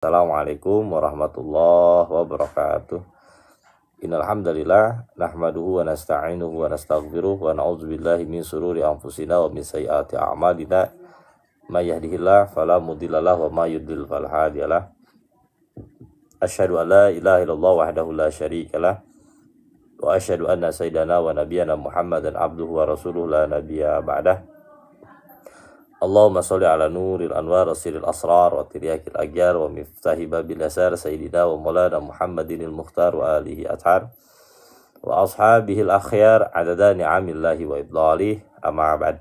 Assalamualaikum warahmatullahi wabarakatuh. Innal hamdalillah nahmaduhu wa nasta'inuhu wa nastaghfiruh wa na'udzubillahi min sururi anfusina wa min sayyiati a'malina. May yahdihillahu fala mudhillalah wa may yudhlil fala hadiyalah. Asyhadu an la ilaha illallah wahdahu la syarikalah wa asyhadu anna sayyidana wa nabiyyana Muhammadan abduhu wa rasuluhu la nabiyya ba'dah. Allahumma sholli ala nuril anwar wa sirril asrar wa tiryakil agyar wa miftahi babil asar sayyidina wa maulana Muhammadinil mukhtar wa alihi athar wa ashabihil akhyar adada ni'amillahi wa ibdalih amma ba'd.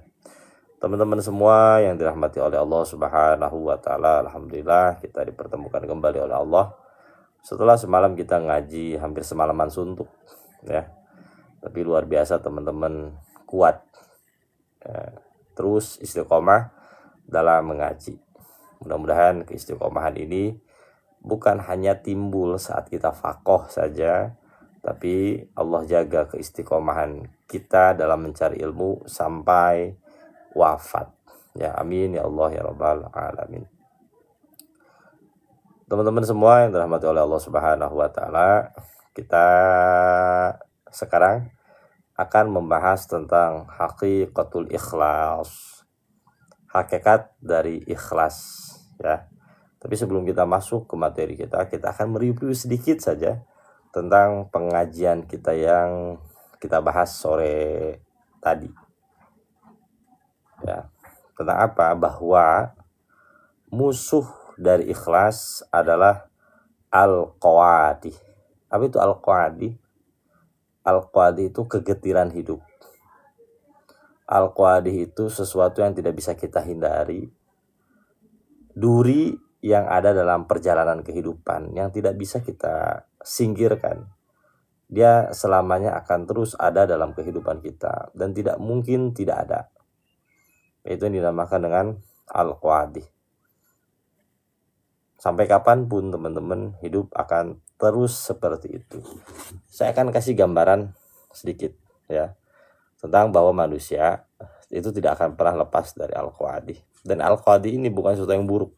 Teman-teman semua yang dirahmati oleh Allah Subhanahu wa taala, alhamdulillah kita dipertemukan kembali oleh Allah setelah semalam kita ngaji hampir semalaman suntuk ya. Tapi luar biasa teman-teman, kuat ya. Terus istiqomah dalam mengaji. Mudah-mudahan keistiqomahan ini bukan hanya timbul saat kita faqih saja, tapi Allah jaga keistiqomahan kita dalam mencari ilmu sampai wafat. Ya amin ya Allah ya rabbal alamin. Teman-teman semua yang dirahmati oleh Allah Subhanahu wa taala, kita sekarang akan membahas tentang haqiqatul ikhlas, hakikat dari ikhlas ya. Tapi sebelum kita masuk ke materi kita akan mereview sedikit saja tentang pengajian kita yang kita bahas sore tadi ya. Tentang apa? Bahwa musuh dari ikhlas adalah al-qawadi. Apa itu al-qawadi? Al-qawadi itu kegetiran hidup. Al-qawadi itu sesuatu yang tidak bisa kita hindari. Duri yang ada dalam perjalanan kehidupan yang tidak bisa kita singkirkan. Dia selamanya akan terus ada dalam kehidupan kita dan tidak mungkin tidak ada. Itu yang dinamakan dengan al-qawadi. Sampai kapanpun teman-teman hidup akan terus seperti itu. Saya akan kasih gambaran sedikit ya tentang bahwa manusia itu tidak akan pernah lepas dari al-qawadi. Dan al-qawadi ini bukan sesuatu yang buruk.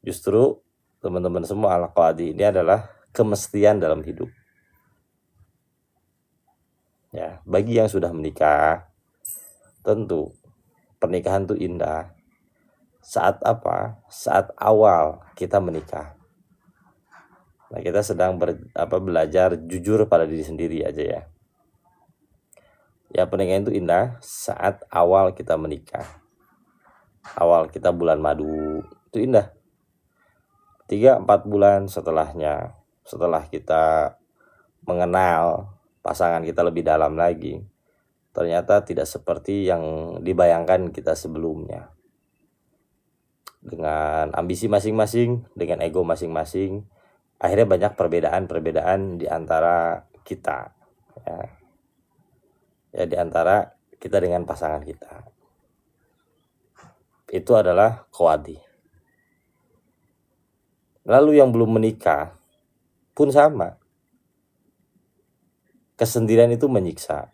Justru teman-teman semua, al-qawadi ini adalah kemestian dalam hidup. Ya, bagi yang sudah menikah, tentu pernikahan itu indah. Saat apa? Saat awal kita menikah. Nah, kita sedang belajar jujur pada diri sendiri aja ya. Ya, pernikahan itu indah saat awal kita menikah. Awal kita bulan madu, itu indah. 3-4 bulan setelahnya, setelah kita mengenal pasangan kita lebih dalam lagi, ternyata tidak seperti yang dibayangkan kita sebelumnya. Dengan ambisi masing-masing, dengan ego masing-masing, akhirnya banyak perbedaan-perbedaan di antara kita ya di antara kita dengan pasangan kita. Itu adalah qawadi. Lalu yang belum menikah pun sama. Kesendirian itu menyiksa.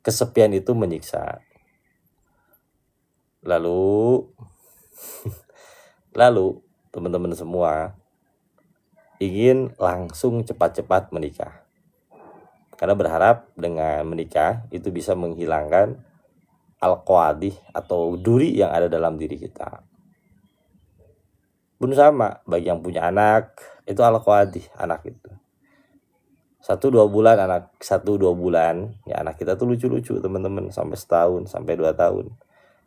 Kesepian itu menyiksa. Lalu teman-teman semua ingin langsung cepat-cepat menikah. Karena berharap dengan menikah itu bisa menghilangkan al-qawadi atau duri yang ada dalam diri kita. Pun sama bagi yang punya anak, itu al-qawadi anak itu. 1-2 bulan anak, 1-2 bulan ya anak kita tuh lucu-lucu teman-teman, sampai setahun, sampai 2 tahun.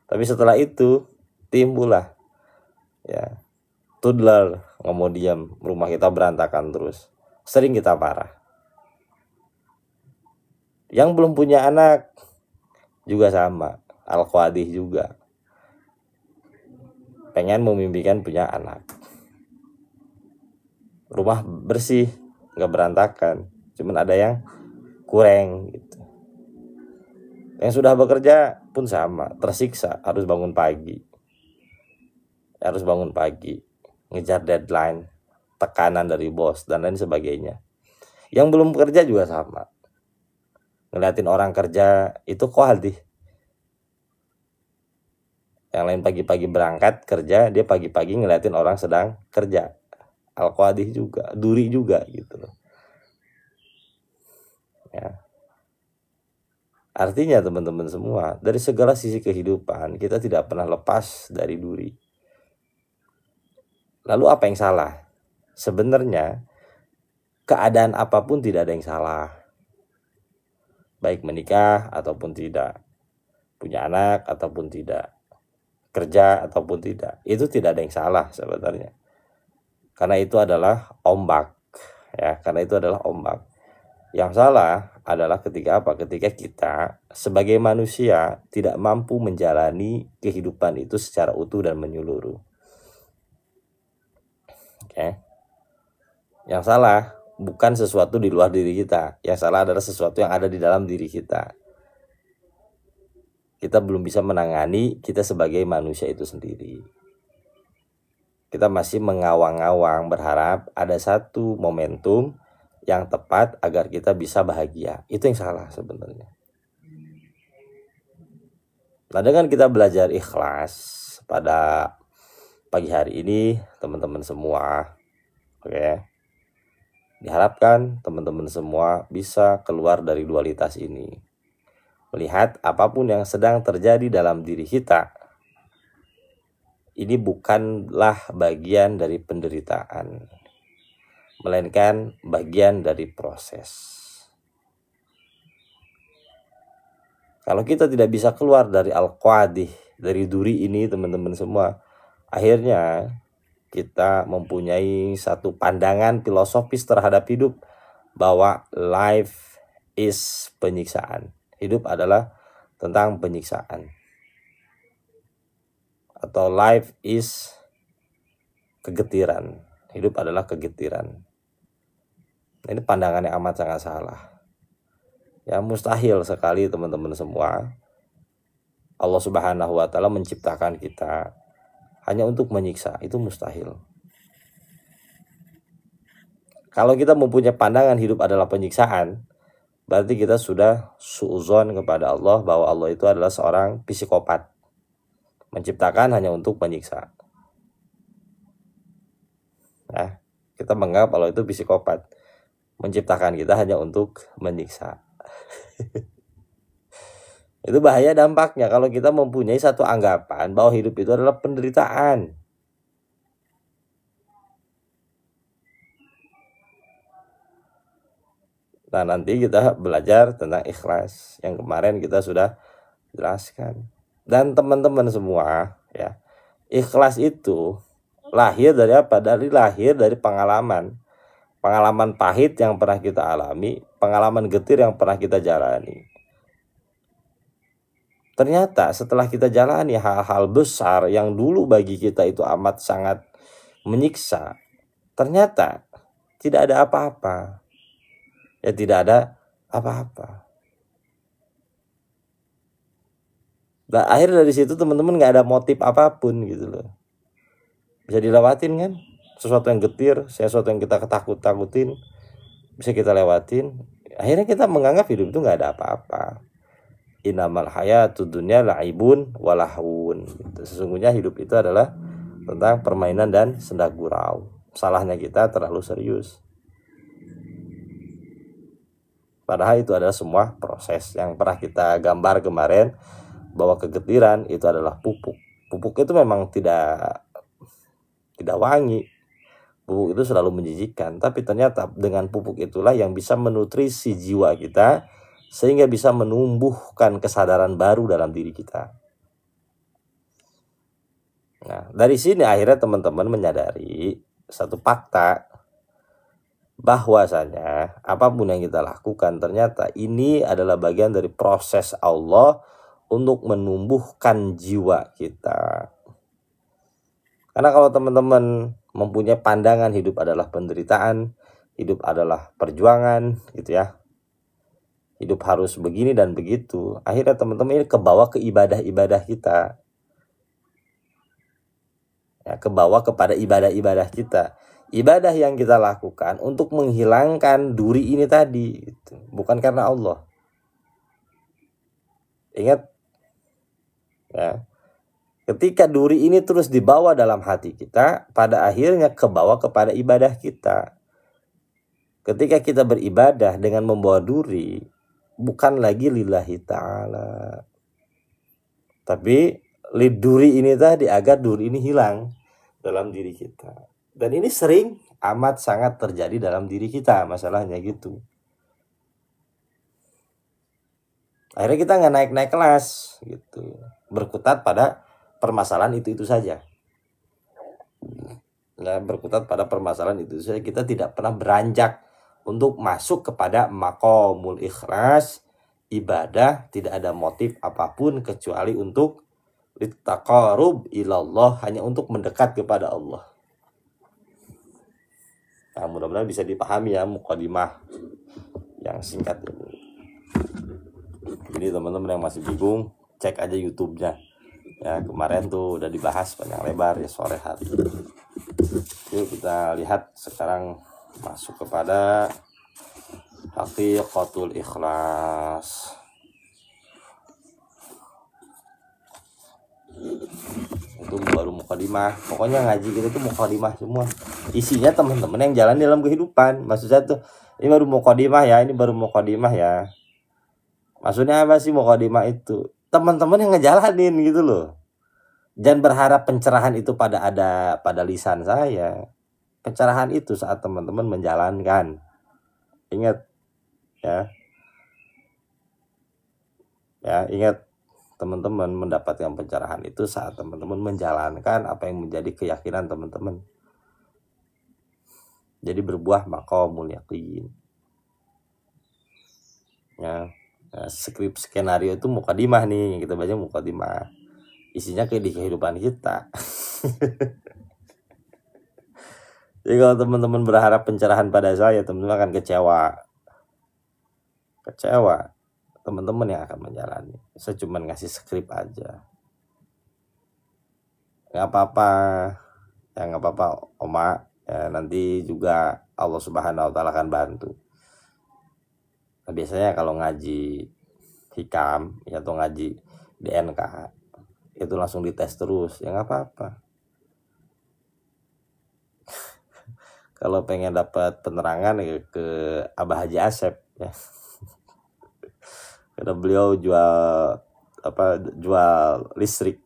Tapi setelah itu timbullah ya toddler, nggak mau diam, rumah kita berantakan terus, sering kita marah. Yang belum punya anak juga sama, al-qawadi juga, pengen memimpikan punya anak. Rumah bersih, nggak berantakan, cuman ada yang kurang gitu. Yang sudah bekerja pun sama, tersiksa, harus bangun pagi, ngejar deadline, tekanan dari bos dan lain sebagainya. Yang belum bekerja juga sama, ngeliatin orang kerja itu qawadi. Yang lain pagi-pagi berangkat kerja, dia pagi-pagi ngeliatin orang sedang kerja. Al-Qadhi juga, duri juga gitu loh. Ya. Artinya teman-teman semua, dari segala sisi kehidupan kita tidak pernah lepas dari duri. Lalu apa yang salah? Sebenarnya keadaan apapun tidak ada yang salah. Baik menikah ataupun tidak, punya anak ataupun tidak, kerja ataupun tidak, itu tidak ada yang salah sebenarnya. Karena itu adalah ombak, ya, karena itu adalah ombak. Yang salah adalah ketika apa? Ketika kita sebagai manusia tidak mampu menjalani kehidupan itu secara utuh dan menyeluruh. Oke. Yang salah bukan sesuatu di luar diri kita. Yang salah adalah sesuatu yang ada di dalam diri kita. Kita belum bisa menangani kita sebagai manusia itu sendiri. Kita masih mengawang-awang berharap ada satu momentum yang tepat agar kita bisa bahagia. Itu yang salah sebenarnya. Nah, dengan kita belajar ikhlas pada pagi hari ini, teman-teman semua, oke, diharapkan teman-teman semua bisa keluar dari dualitas ini. Melihat apapun yang sedang terjadi dalam diri kita, ini bukanlah bagian dari penderitaan, melainkan bagian dari proses. Kalau kita tidak bisa keluar dari al-qadih, dari duri ini teman-teman semua, akhirnya kita mempunyai satu pandangan filosofis terhadap hidup bahwa life is penyiksaan. Hidup adalah tentang penyiksaan. Atau life is kegetiran. Hidup adalah kegetiran. Ini pandangan yang amat sangat salah. Ya, mustahil sekali teman-teman semua. Allah Subhanahu wa Ta'ala menciptakan kita hanya untuk menyiksa. Itu mustahil. Kalau kita mempunyai pandangan hidup adalah penyiksaan, berarti kita sudah suudzon kepada Allah bahwa Allah itu adalah seorang psikopat. Menciptakan hanya untuk menyiksa. Nah, kita menganggap Allah itu psikopat. Menciptakan kita hanya untuk menyiksa. Itu bahaya dampaknya kalau kita mempunyai satu anggapan bahwa hidup itu adalah penderitaan. Nah, nanti kita belajar tentang ikhlas yang kemarin kita sudah jelaskan. Dan teman-teman semua, ya, ikhlas itu lahir dari apa? Lahir dari pengalaman. Pengalaman pahit yang pernah kita alami, pengalaman getir yang pernah kita jalani. Ternyata setelah kita jalani hal-hal besar yang dulu bagi kita itu amat sangat menyiksa, ternyata tidak ada apa-apa. Ya, tidak ada apa-apa. Nah, akhir dari situ teman-teman nggak ada motif apapun gitu loh. Bisa dilewatin kan? Sesuatu yang getir, sesuatu yang kita ketakut-takutin, bisa kita lewatin. Akhirnya kita menganggap hidup itu nggak ada apa-apa. Innamal hayatud dunya la'ibun walahun. Sesungguhnya hidup itu adalah tentang permainan dan senda gurau. Salahnya kita terlalu serius. Padahal itu adalah semua proses yang pernah kita gambar kemarin, bahwa kegetiran itu adalah pupuk. Pupuk itu memang tidak wangi. Pupuk itu selalu menjijikkan, tapi ternyata dengan pupuk itulah yang bisa menutrisi jiwa kita sehingga bisa menumbuhkan kesadaran baru dalam diri kita. Nah, dari sini akhirnya teman-teman menyadari satu fakta, bahwasanya apapun yang kita lakukan ternyata ini adalah bagian dari proses Allah untuk menumbuhkan jiwa kita. Karena kalau teman-teman mempunyai pandangan hidup adalah penderitaan, hidup adalah perjuangan gitu ya, hidup harus begini dan begitu, akhirnya teman-teman ini kebawa ke ibadah-ibadah kita, ya, kebawa kepada ibadah-ibadah kita. Ibadah yang kita lakukan untuk menghilangkan duri ini tadi, gitu. Bukan karena Allah. Ingat, ya, Ketika duri ini terus dibawa dalam hati kita, pada akhirnya kebawa kepada ibadah kita. Ketika kita beribadah dengan membawa duri, bukan lagi lillahi ta'ala, tapi duri ini tadi, agar duri ini hilang dalam diri kita. Dan ini sering amat sangat terjadi dalam diri kita, masalahnya gitu. Akhirnya kita nggak naik-naik kelas gitu, berkutat pada permasalahan itu saja. Nah, berkutat pada permasalahan itu saja, kita tidak pernah beranjak untuk masuk kepada maqamul ikhlas, ibadah tidak ada motif apapun kecuali untuk litaqarrub ilallah, hanya untuk mendekat kepada Allah. Nah, mudah-mudahan bisa dipahami ya mukadimah yang singkat ini. Jadi teman-teman yang masih bingung, cek aja YouTube-nya. Ya, kemarin tuh udah dibahas panjang lebar ya sore hari. Yuk kita lihat sekarang masuk kepada haqiqatul ikhlas. Itu baru mukadimah. Pokoknya ngaji kita tuh mukadimah semua. Isinya teman-teman yang jalan dalam kehidupan. Maksud saya tuh ini baru mukadimah ya, ini baru mukadimah ya. Maksudnya apa sih mukadimah itu? Teman-teman yang ngejalanin gitu loh. Jangan berharap pencerahan itu pada lisan saya. Pencerahan itu saat teman-teman menjalankan. Ingat ya. Ya, ingat teman-teman mendapatkan pencerahan itu saat teman-teman menjalankan apa yang menjadi keyakinan teman-teman. Jadi berbuah maqamul yaqin. Ya. Nah, skrip skenario itu mukadimah nih, yang kita baca mukadimah. Isinya kayak di kehidupan kita. Jadi kalau teman-teman berharap pencerahan pada saya, teman-teman akan kecewa. Teman-teman yang akan menjalani. Saya cuma ngasih skrip aja. Nggak apa-apa. Ya nggak apa-apa, Oma. Ya, nanti juga Allah Subhanahu wa Ta'ala akan bantu. Nah, biasanya kalau ngaji hikam ya, atau ngaji DNK itu langsung dites terus, ya nggak apa-apa. Kalau pengen dapat penerangan ya ke Abah Haji Asep ya. Karena beliau jual listrik.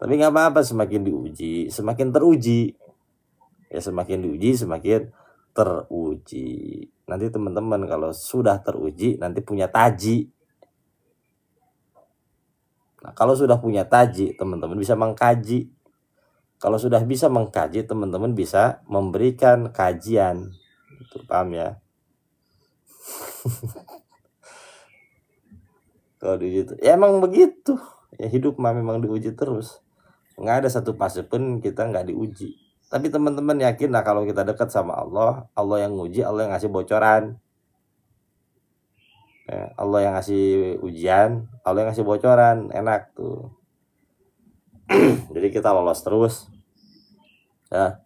Tapi nggak apa-apa, semakin diuji semakin teruji. Ya semakin diuji semakin teruji. Nanti teman-teman kalau sudah teruji nanti punya taji. Nah, kalau sudah punya taji, teman-teman bisa mengkaji. Kalau sudah bisa mengkaji, teman-teman bisa memberikan kajian. Itu paham ya? Kalau diuji itu, ya emang begitu. Ya hidup mah memang diuji terus. Nggak ada satu fase pun kita nggak diuji. Tapi teman-teman yakin lah kalau kita dekat sama Allah, Allah yang nguji, Allah yang ngasih bocoran. Ya, Allah yang ngasih ujian, Allah yang ngasih bocoran, enak tuh. Jadi kita lolos terus. Ya,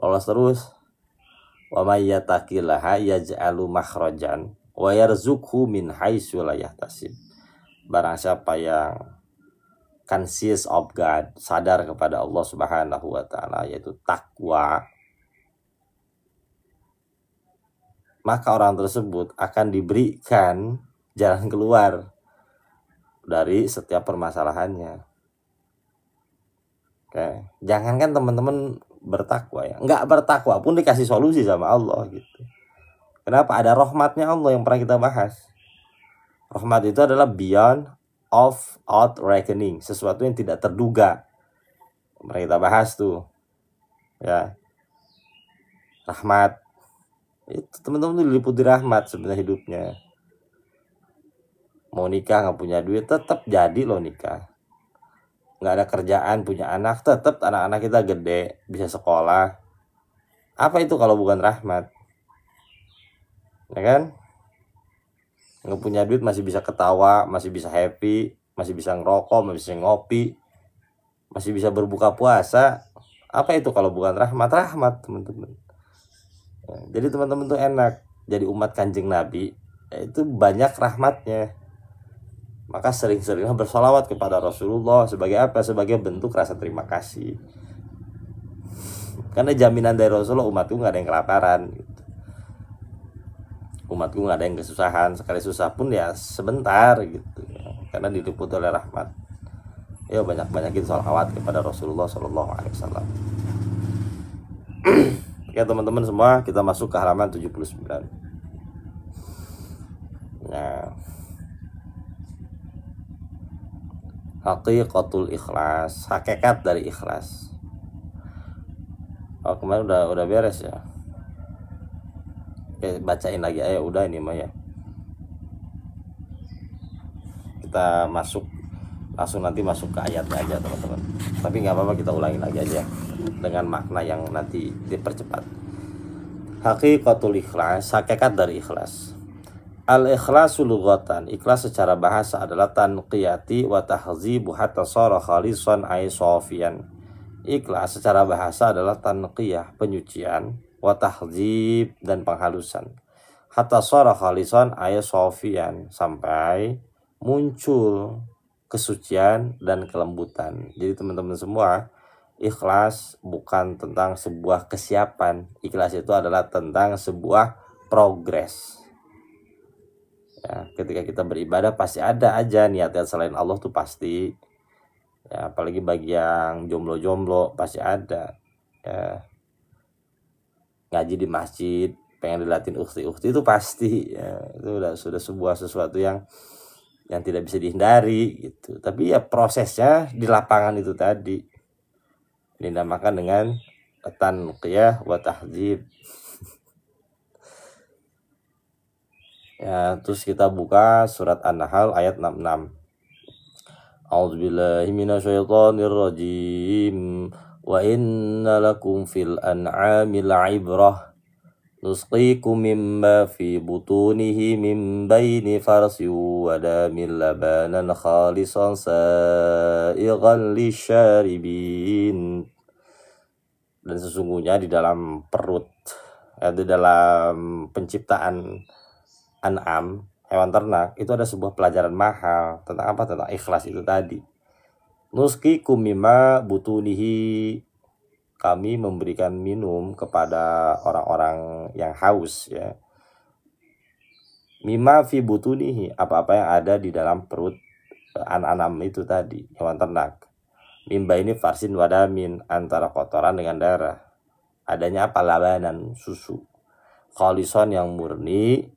lolos terus. Wa may yattaqillaha yaj'alu makhrajan wa yarzuqhu min haitsu la yahtasib. Barang siapa yang conscious of God, sadar kepada Allah Subhanahu wa Ta'ala, yaitu takwa, maka orang tersebut akan diberikan jalan keluar dari setiap permasalahannya. Oke, jangankan teman-teman bertakwa ya, nggak bertakwa pun dikasih solusi sama Allah gitu. Kenapa? Ada rahmatnya Allah yang pernah kita bahas. Rahmat itu adalah beyond of out reckoning, sesuatu yang tidak terduga. Pernah kita bahas tuh ya. Rahmat itu teman-teman tuh diliputi rahmat sebenarnya hidupnya. Mau nikah nggak punya duit tetap jadi loh nikah. Nggak ada kerjaan punya anak tetap anak-anak kita gede bisa sekolah. Apa itu kalau bukan rahmat? Ya kan? Nggak punya duit masih bisa ketawa, masih bisa happy, masih bisa ngerokok, masih bisa ngopi, masih bisa berbuka puasa. Apa itu kalau bukan rahmat? Rahmat teman-teman. Ya, jadi teman-teman tuh enak jadi umat Kanjeng Nabi, itu banyak rahmatnya. Maka sering-seringlah bersolawat kepada Rasulullah. Sebagai apa? Sebagai bentuk rasa terima kasih. Karena jaminan dari Rasulullah, umatku gak ada yang kelaparan gitu. Umatku gak ada yang kesusahan. Sekali susah pun ya sebentar gitu ya. Karena diliputi oleh rahmat. Ya banyak-banyakin sholawat kepada Rasulullah SAW. Ya teman-teman semua, kita masuk ke halaman 79. Nah, haqiqatul ikhlas, hakikat dari ikhlas. Oh, kemarin udah beres ya. Oke, bacain lagi aja udah ini mah ya. Kita langsung nanti masuk ke ayatnya aja teman-teman. Tapi nggak apa-apa, kita ulangi lagi aja dengan makna yang nanti dipercepat. Haqiqatul ikhlas, hakikat dari ikhlas. Al-ikhlasu lughatan, ikhlas secara bahasa adalah tanqiyati wa tahzibu hatta shara khalisan ay sofian. Ikhlas secara bahasa adalah tanqiyah, penyucian, wa tahzib dan penghalusan. Hatta shara khalisan ay sofian, sampai muncul kesucian dan kelembutan. Jadi teman-teman semua, ikhlas bukan tentang sebuah kesiapan. Ikhlas itu adalah tentang sebuah progres. Ya, ketika kita beribadah pasti ada aja niatnya selain Allah tuh pasti. Ya, apalagi bagi yang jomblo-jomblo pasti ada. Ya, ngaji di masjid, pengen dilatih ukhti-ukhti itu pasti. Ya, itu sudah sesuatu yang tidak bisa dihindari gitu. Tapi ya prosesnya di lapangan itu tadi dinamakan dengan tanqiyah wa tahdzib. Ya, terus kita buka surat An-Nahl ayat 66. A'udzubillahi minasyaitonirrajim. Wa inna lakum fil an'amil 'ibrah. Nusqikum mimma fi butunihi min baini farsi wa damin labanan khalisan sa'igan lisyaribin. Dan sesungguhnya di dalam perut, di dalam penciptaan An'am, hewan ternak, itu ada sebuah pelajaran mahal. Tentang apa? Tentang ikhlas itu tadi. Nusqikum mimma butunihi, kami memberikan minum kepada orang-orang yang haus ya. Mimma fi butunihi, apa-apa yang ada di dalam perut An'am itu tadi, hewan ternak. Mimba ini farsin wadamin, antara kotoran dengan darah. Adanya apa? Labanan, susu. Khalisan yang murni,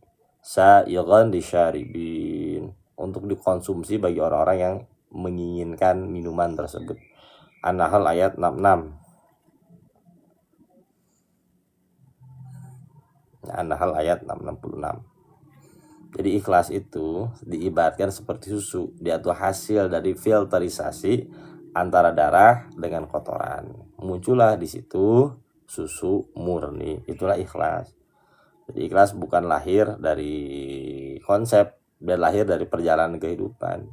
sa'igan disyaribin, untuk dikonsumsi bagi orang-orang yang menginginkan minuman tersebut. An-Nahl ayat 66. An-Nahl ayat 66. Jadi ikhlas itu diibaratkan seperti susu. Dia tuh hasil dari filterisasi antara darah dengan kotoran. Muncullah di situ susu murni. Itulah ikhlas. Jadi ikhlas bukan lahir dari konsep, dia lahir dari perjalanan kehidupan.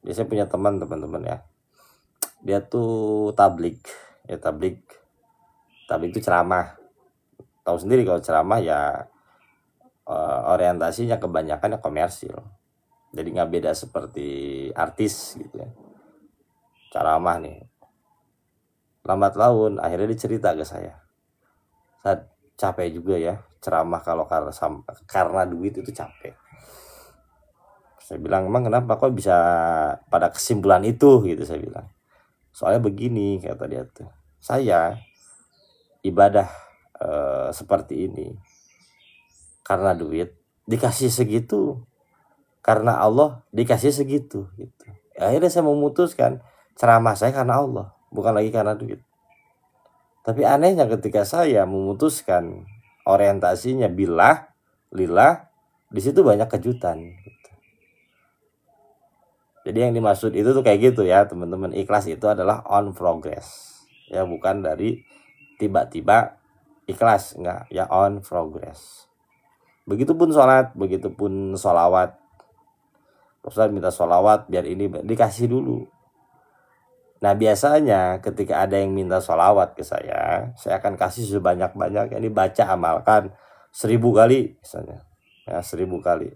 Biasanya punya teman-teman ya, dia tuh tablik itu ceramah. Tahu sendiri kalau ceramah ya orientasinya kebanyakan ya komersil. Jadi nggak beda seperti artis gitu ya. Ceramah nih, lambat laun akhirnya dicerita ke saya capek juga ya ceramah kalau karena duit itu capek. Saya bilang, emang kenapa kok bisa pada kesimpulan itu gitu. Saya bilang, soalnya begini kata dia tuh, saya ibadah seperti ini karena duit dikasih segitu, karena Allah dikasih segitu gitu. Akhirnya saya memutuskan ceramah saya karena Allah, bukan lagi karena duit. Tapi anehnya ketika saya memutuskan orientasinya billah, lillah, di situ banyak kejutan. Gitu. Jadi yang dimaksud itu tuh kayak gitu ya teman-teman. Ikhlas itu adalah on progress. Ya bukan dari tiba-tiba ikhlas, enggak. Ya on progress. Begitupun sholat, begitupun sholawat. Ustaz minta sholawat biar ini dikasih dulu. Nah biasanya ketika ada yang minta sholawat ke saya akan kasih sebanyak-banyak. Ini baca amalkan 1000 kali misalnya ya, 1000 kali.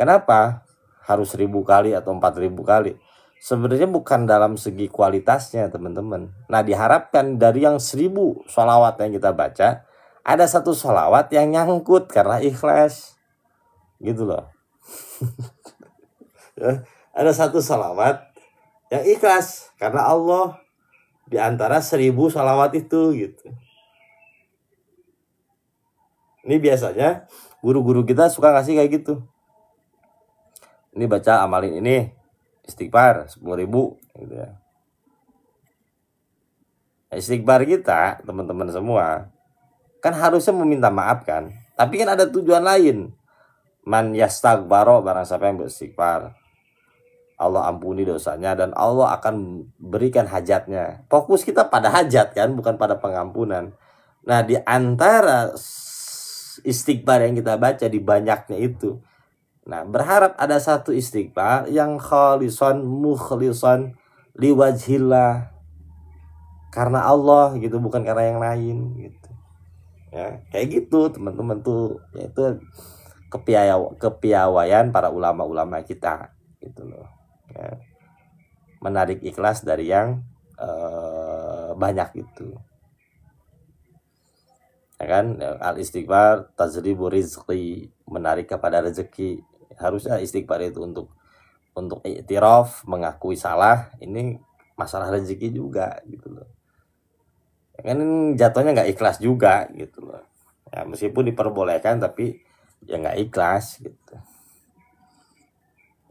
Kenapa harus 1000 kali atau 4000 kali? Sebenarnya bukan dalam segi kualitasnya teman-teman. Nah diharapkan dari yang 1000 sholawat yang kita baca, ada satu sholawat yang nyangkut karena ikhlas. Gitu loh. Ada satu sholawat yang ikhlas karena Allah di antara 1000 sholawat itu gitu. Ini biasanya guru-guru kita suka ngasih kayak gitu. Ini baca amalin ini, istighfar 10.000 gitu ya. Istighfar kita teman-teman semua kan harusnya meminta maaf kan, tapi kan ada tujuan lain. Man yastaghfaro, barang siapa yang beristighfar, Allah ampuni dosanya dan Allah akan berikan hajatnya. Fokus kita pada hajat kan, bukan pada pengampunan. Nah di antara istighfar yang kita baca di banyaknya itu, nah berharap ada satu istighfar yang khalisan mukhlisan liwajhillah, karena Allah gitu, bukan karena yang lain gitu ya. Kayak gitu teman-teman tuh, yaitu kepiawaian para ulama-ulama kita gitu loh ya. Menarik ikhlas dari yang banyak itu ya kan. Al istighfar tajribu rizqi, menarik kepada rezeki. Harusnya istighfar itu untuk i'tiraf, mengakui salah. Ini masalah rezeki juga gitu loh. Kan jatuhnya nggak ikhlas juga gitu loh ya, meskipun diperbolehkan tapi ya nggak ikhlas gitu.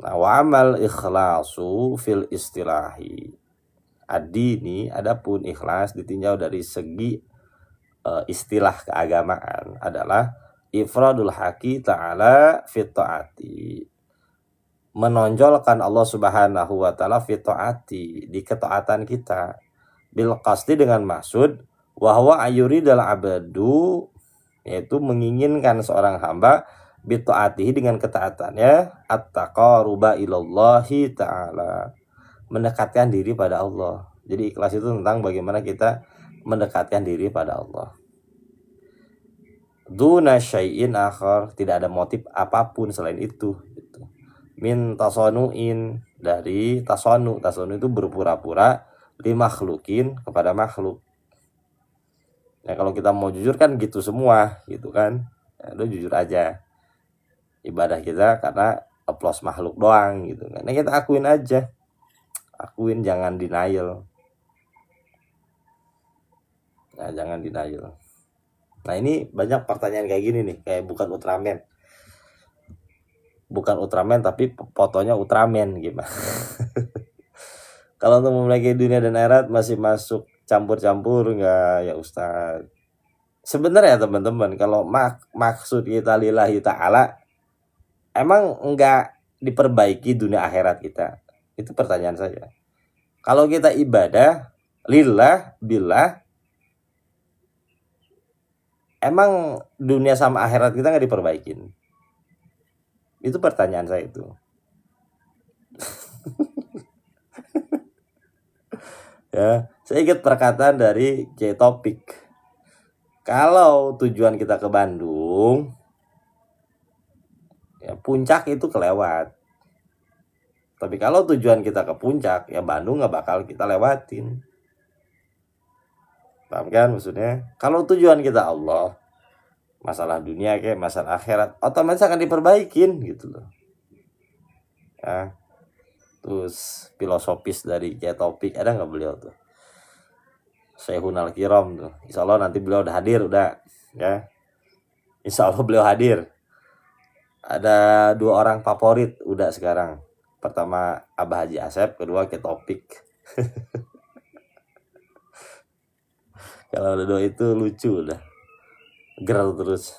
Nah wa amal ikhlasu fil istilahi ad-dini, adapun ikhlas ditinjau dari segi istilah keagamaan adalah ifradul haqi ta'ala fit ta'ati, menonjolkan Allah Subhanahu wa taala fit ta'ati, di ketaatan kita, bil qasdi, dengan maksud wahwa ayuridal abadu, yaitu menginginkan seorang hamba bi ta'atihi, dengan ketaatannya, at-taqaruba ilallahi ta'ala, mendekatkan diri pada Allah. Jadi ikhlas itu tentang bagaimana kita mendekatkan diri pada Allah. Duna syai'in akhar, tidak ada motif apapun selain itu gitu. Min tasanu'in, dari tasanu itu berpura-pura, li makhlukin, kepada makhluk. Ya kalau kita mau jujur kan gitu semua gitu kan ya, udah jujur aja ibadah kita karena applause makhluk doang gitu kan. Nah kita akuin aja, akuin, jangan denial. Nah jangan denial. Nah ini banyak pertanyaan kayak gini nih, kayak bukan Ultraman tapi fotonya Ultraman gimana. Kalau untuk memiliki dunia dan akhirat masih masuk campur-campur enggak ya Ustaz? Sebenarnya teman-teman, kalau maksud kita lillahi ta'ala, emang enggak diperbaiki dunia akhirat kita? Itu pertanyaan saya. Kalau kita ibadah lillah billah, emang dunia sama akhirat kita nggak diperbaikin? Itu pertanyaan saya itu. Ya, saya ingat perkataan dari Kiai Topik. Kalau tujuan kita ke Bandung, ya puncak itu kelewat. Tapi kalau tujuan kita ke puncak, ya Bandung nggak bakal kita lewatin. Paham kan maksudnya? Kalau tujuan kita Allah, masalah dunia kayak masalah akhirat, otomatis akan diperbaikin gitu loh. Ya. Terus filosofis dari Kiai Topik, ada nggak beliau tuh? Syekhun Al-Kiram tuh. Insya Allah nanti beliau udah hadir, udah ya. Insya Allah beliau hadir. Ada 2 orang favorit udah sekarang. Pertama Abah Haji Asep, kedua Kiai Topik. Kalau ada 2 itu lucu udah. Geral terus.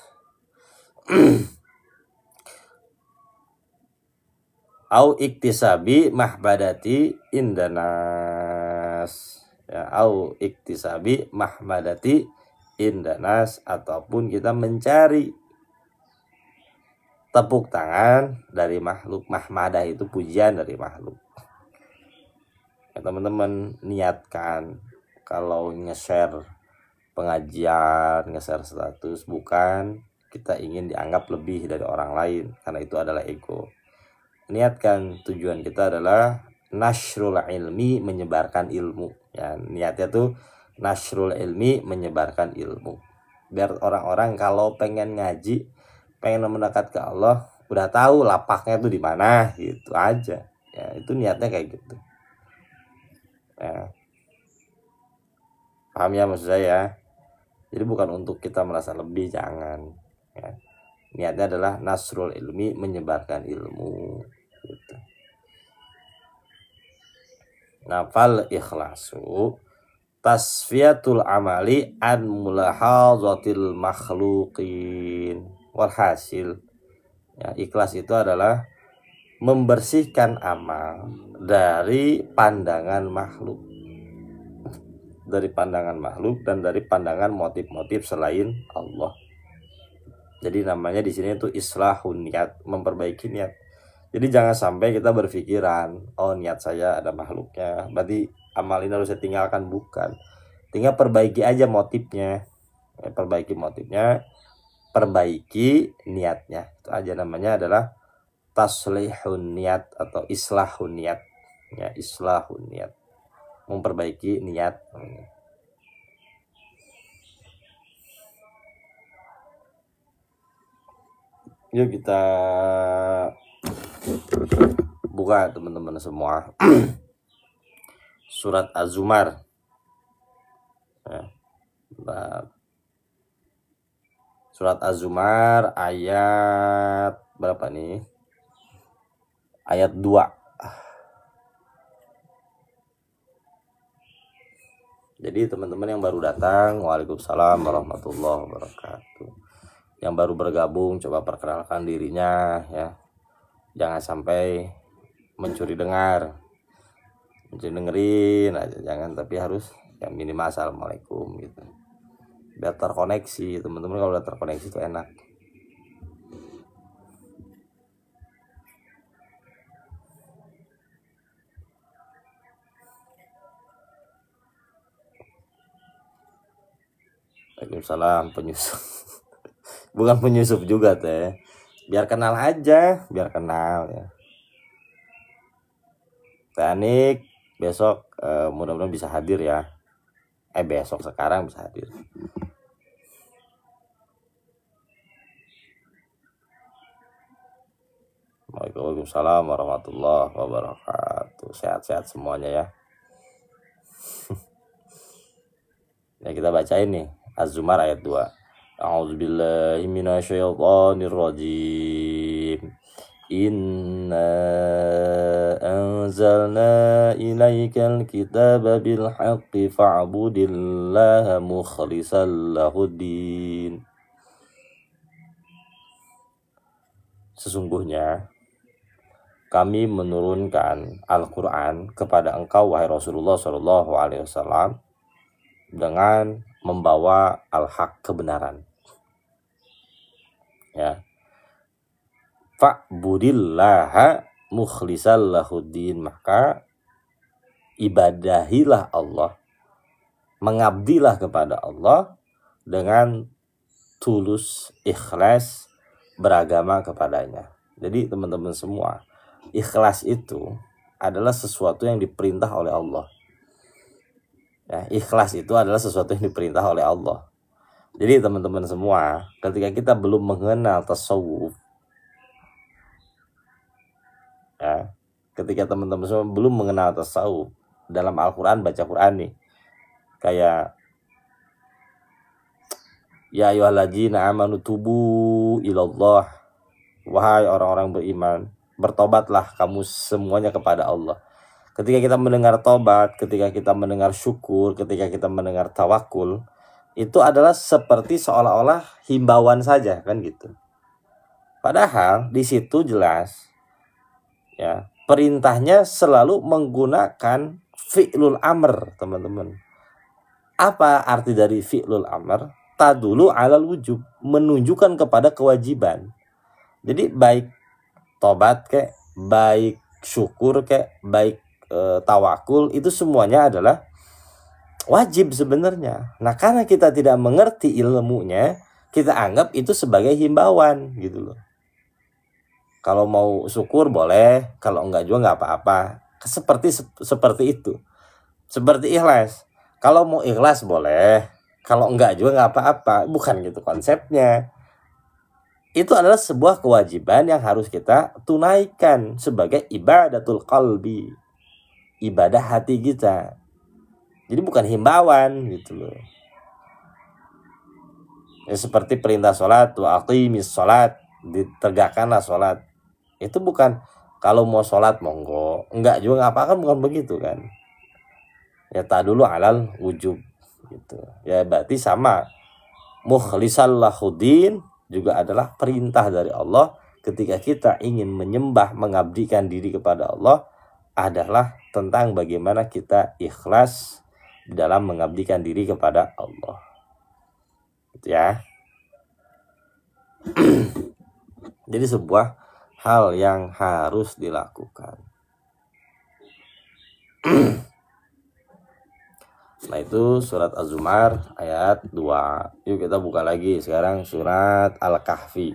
Au iktisabi mahbadati indanas, ya, au iktisabi mahmadati indanas, ataupun kita mencari tepuk tangan dari makhluk. Mahmadah itu pujian dari makhluk. Ya, teman-teman niatkan kalau nge-share pengajian, nge-share status, bukan kita ingin dianggap lebih dari orang lain, karena itu adalah ego. niatkan tujuan kita adalah nasrul ilmi, menyebarkan ilmu. Ya, niatnya tuh nasrul ilmi, menyebarkan ilmu. Biar orang-orang kalau pengen ngaji, pengen mendekat ke Allah, udah tahu lapaknya tuh di mana, gitu aja. Ya, itu niatnya kayak gitu. Ya. Paham ya maksud saya? Jadi bukan untuk kita merasa lebih, jangan. Ya. Niatnya adalah nasrul ilmi, menyebarkan ilmu. Gitu. Nafal ikhlasu tasfiyatul amali an mulahadzatil makhluqin. Walhasil, ya, ikhlas itu adalah membersihkan amal dari pandangan makhluk. Dari pandangan makhluk dan dari pandangan motif-motif selain Allah. Jadi namanya di sini itu islahun niat, memperbaiki niat. Jadi jangan sampai kita berpikiran, oh niat saya ada makhluknya, berarti amal ini harus saya tinggalkan. Bukan. Tinggal perbaiki aja motifnya. Perbaiki motifnya, perbaiki niatnya. Itu aja, namanya adalah taslihun niat atau islahun niat. Ya, islahun niat. Memperbaiki niat. Yuk kita buka teman-teman semua surat Az-Zumar. Ya. Surat Az-Zumar ayat berapa nih? Ayat 2. Jadi teman-teman yang baru datang, waalaikumsalam warahmatullahi wabarakatuh. Yang baru bergabung, coba perkenalkan dirinya ya. Jangan sampai mencuri dengerin aja, jangan, tapi harus yang minimal assalamualaikum gitu. Biar terkoneksi, teman-teman kalau udah terkoneksi itu enak. Waalaikumsalam penyusup. Bukan penyusup juga teh. Biar kenal aja, biar kenal ya. Teh Anik besok mudah-mudahan bisa hadir ya. Besok sekarang bisa hadir. Waalaikumsalam warahmatullahi wabarakatuh. Sehat-sehat semuanya ya. Ya kita bacain nih Az-Zumar ayat 2. A'udzubillahi minasyaitonirrajim. Inna anzalna ilaikal kitaba bil haqqi fa'budillaha mukhlishan lahuddin. Sesungguhnya kami menurunkan Al-Quran kepada engkau wahai Rasulullah SAW dengan membawa al-haq, kebenaran. Ya. Fa'budillaha mukhlishan lahuddin, maka ibadahilah Allah, mengabdilah kepada Allah dengan tulus, ikhlas, beragama kepadanya. Jadi teman-teman semua, ikhlas itu adalah sesuatu yang diperintah oleh Allah. Ya, ikhlas itu adalah sesuatu yang diperintah oleh Allah. Jadi teman-teman semua, ketika kita belum mengenal tasawuf, ya, ketika teman-teman semua belum mengenal tasawuf, dalam Al-Quran, baca Quran nih, kayak ya ayyuhalladzina amanu tubu ilallah, wahai orang-orang beriman, bertobatlah kamu semuanya kepada Allah. Ketika kita mendengar tobat, ketika kita mendengar syukur, ketika kita mendengar tawakul, itu adalah seperti seolah-olah himbauan saja, kan gitu. Padahal di situ jelas ya, perintahnya selalu menggunakan fi'lul amr, teman-teman. Apa arti dari fi'lul amr? Tadulu alal wujub, menunjukkan kepada kewajiban. Jadi baik tobat kek, baik syukur kek, baik tawakul, itu semuanya adalah wajib sebenarnya. Nah, karena kita tidak mengerti ilmunya, kita anggap itu sebagai himbauan gitu loh. Kalau mau syukur boleh, kalau enggak juga nggak apa-apa. Seperti itu. Seperti ikhlas. Kalau mau ikhlas boleh, kalau enggak juga nggak apa-apa. Bukan gitu konsepnya. Itu adalah sebuah kewajiban yang harus kita tunaikan sebagai ibadatul qalbi, ibadah hati kita. Jadi bukan himbauan gitu loh. Ya, seperti perintah sholat, wa aqimis sholat, ditegakkanlah sholat. Itu bukan kalau mau sholat monggo, enggak juga nggak apa-apa, kan bukan begitu kan. Ya tak dulu alal wujub gitu. Ya berarti sama, mukhlisal lahudin juga adalah perintah dari Allah ketika kita ingin menyembah, mengabdikan diri kepada Allah, adalah tentang bagaimana kita ikhlas di dalam mengabdikan diri kepada Allah. Gitu ya. Jadi sebuah hal yang harus dilakukan. Nah itu surat Az-Zumar ayat 2. Yuk kita buka lagi sekarang surat Al-Kahfi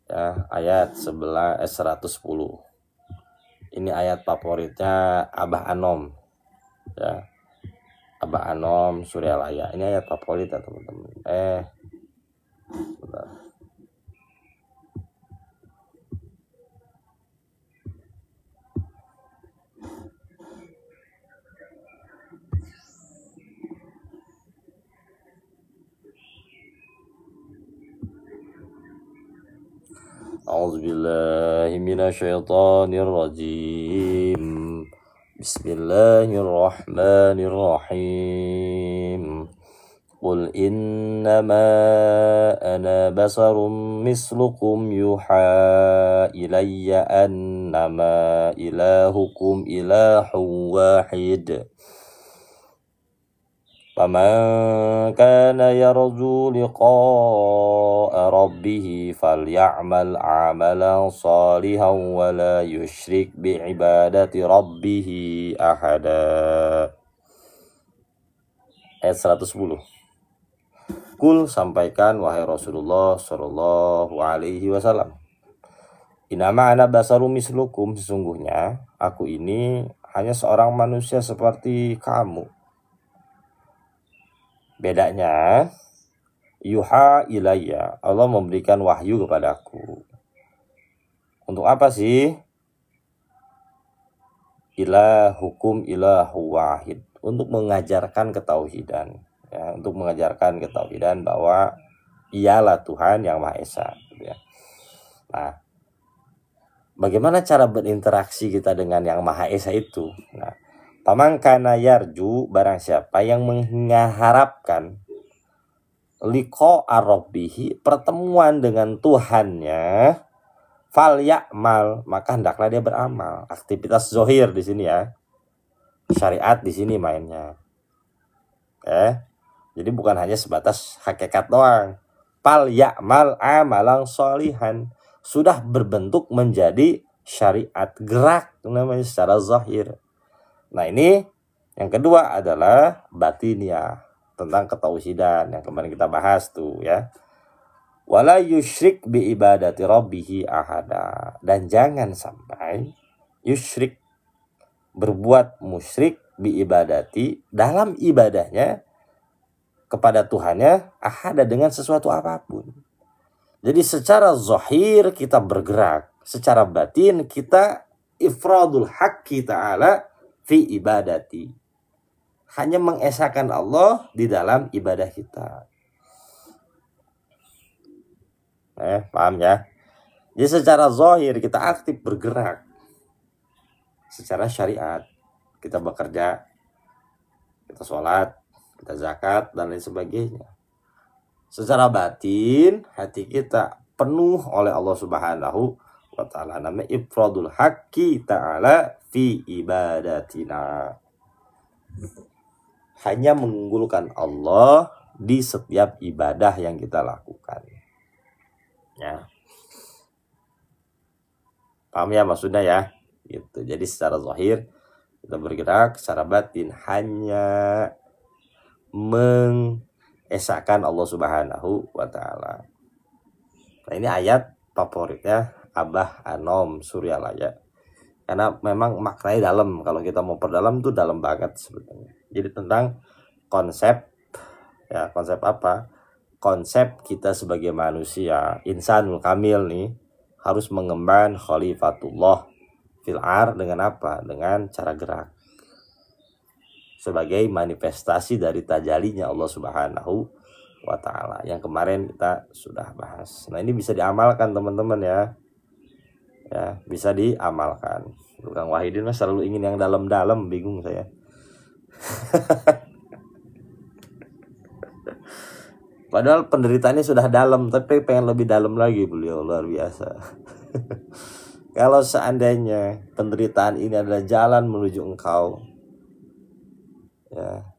ya, ayat 110. Ini ayat favoritnya Abah Anom ya. Abah Anom Suryalaya. Ini ayat favorit ya teman-teman. Bentar. A'udzubillahi minasyaitonirrajim. Bismillahirrahmanirrahim. Qul innama ana basarum mislukum yuha ilayya annama ilahukum ilahun wahid. Faman kana yarju liqa'a rabbih falya'mal 'amalan salihan wa la yusyrik bi'ibadati rabbih ahada. Ayat 110. Kul, sampaikan wahai Rasulullah sallallahu alaihi wasallam. Inama ana basarum mislukum, sesungguhnya aku ini hanya seorang manusia seperti kamu. Bedanya, yuha ilayya, Allah memberikan wahyu kepadaku. Untuk apa sih? Ilahukum ilahu wahid, untuk mengajarkan ketauhidan ya, untuk mengajarkan ketauhidan bahwa ialah Tuhan yang Maha Esa gitu ya. Nah, bagaimana cara berinteraksi kita dengan yang Maha Esa itu? Nah, paman kana yarju, barang siapa yang mengharapkan liqa'a rabbih, pertemuan dengan Tuhannya, fal ya'mal, maka hendaklah dia beramal. Aktivitas zohir di sini ya. Syariat di sini mainnya. Jadi bukan hanya sebatas hakikat doang. Fal ya'mal amalan sholihan, sudah berbentuk menjadi syariat, gerak namanya secara zahir. Nah ini yang kedua adalah batinnya, tentang ketauhidan yang kemarin kita bahas tuh ya. Wala yusyrik bi ibadati rabbih ahada, dan jangan sampai yusyrik, berbuat musyrik, bi ibadati, dalam ibadahnya kepada Tuhannya, ahada, dengan sesuatu apapun. Jadi secara zahir kita bergerak, secara batin kita ifradul haqqi ta'ala fi ibadati, hanya mengesahkan Allah di dalam ibadah kita. Paham ya? Jadi secara zahir kita aktif bergerak, secara syariat kita bekerja, kita sholat, kita zakat, dan lain sebagainya. Secara batin hati kita penuh oleh Allah Subhanahu wa ta'ala, namanya ifradul haqqi ta'ala fi ibadatina, hanya mengunggulkan Allah di setiap ibadah yang kita lakukan ya. Paham ya maksudnya ya gitu. Jadi secara zahir kita bergerak, secara batin hanya mengesahkan Allah Subhanahu wa ta'ala. Nah ini ayat favoritnya Abah Anom Suryalaya. Karena memang maknanya dalam, kalau kita mau perdalam tuh dalam banget sebenarnya. Jadi tentang konsep, ya konsep apa? Konsep kita sebagai manusia, insanul kamil nih, harus mengemban khalifatullah fil ar dengan apa? Dengan cara gerak. Sebagai manifestasi dari tajalinya Allah Subhanahu wa ta'ala yang kemarin kita sudah bahas. Nah, ini bisa diamalkan teman-teman ya. Ya, bisa diamalkan. Kang Wahidin mas selalu ingin yang dalam-dalam, bingung saya. Padahal penderitaannya sudah dalam, tapi pengen lebih dalam lagi beliau, luar biasa. Kalau seandainya penderitaan ini adalah jalan menuju engkau, ya,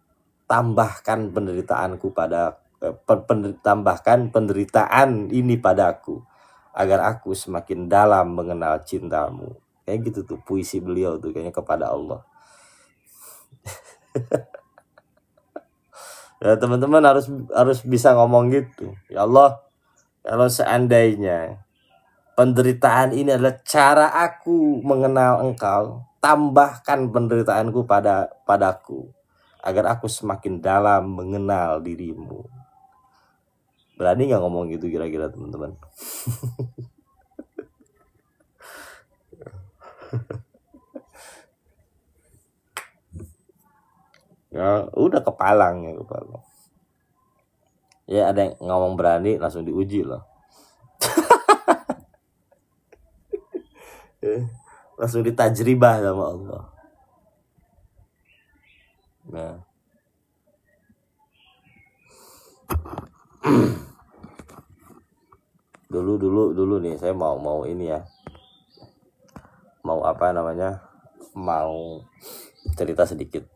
tambahkan penderitaanku pada tambahkan penderitaan ini padaku agar aku semakin dalam mengenal cintamu. Kayak gitu tuh puisi beliau tuh kayaknya kepada Allah. Ya teman-teman harus bisa ngomong gitu. Ya Allah, kalau seandainya penderitaan ini adalah cara aku mengenal engkau, tambahkan penderitaanku padaku agar aku semakin dalam mengenal dirimu. Berani gak ngomong gitu kira-kira teman-teman? Ya udah kepalang ya, kepalang. Ya ada yang ngomong berani langsung diuji loh. Langsung ditajribah sama Allah. Nah. dulu nih saya mau ini ya, mau apa namanya, mau cerita sedikit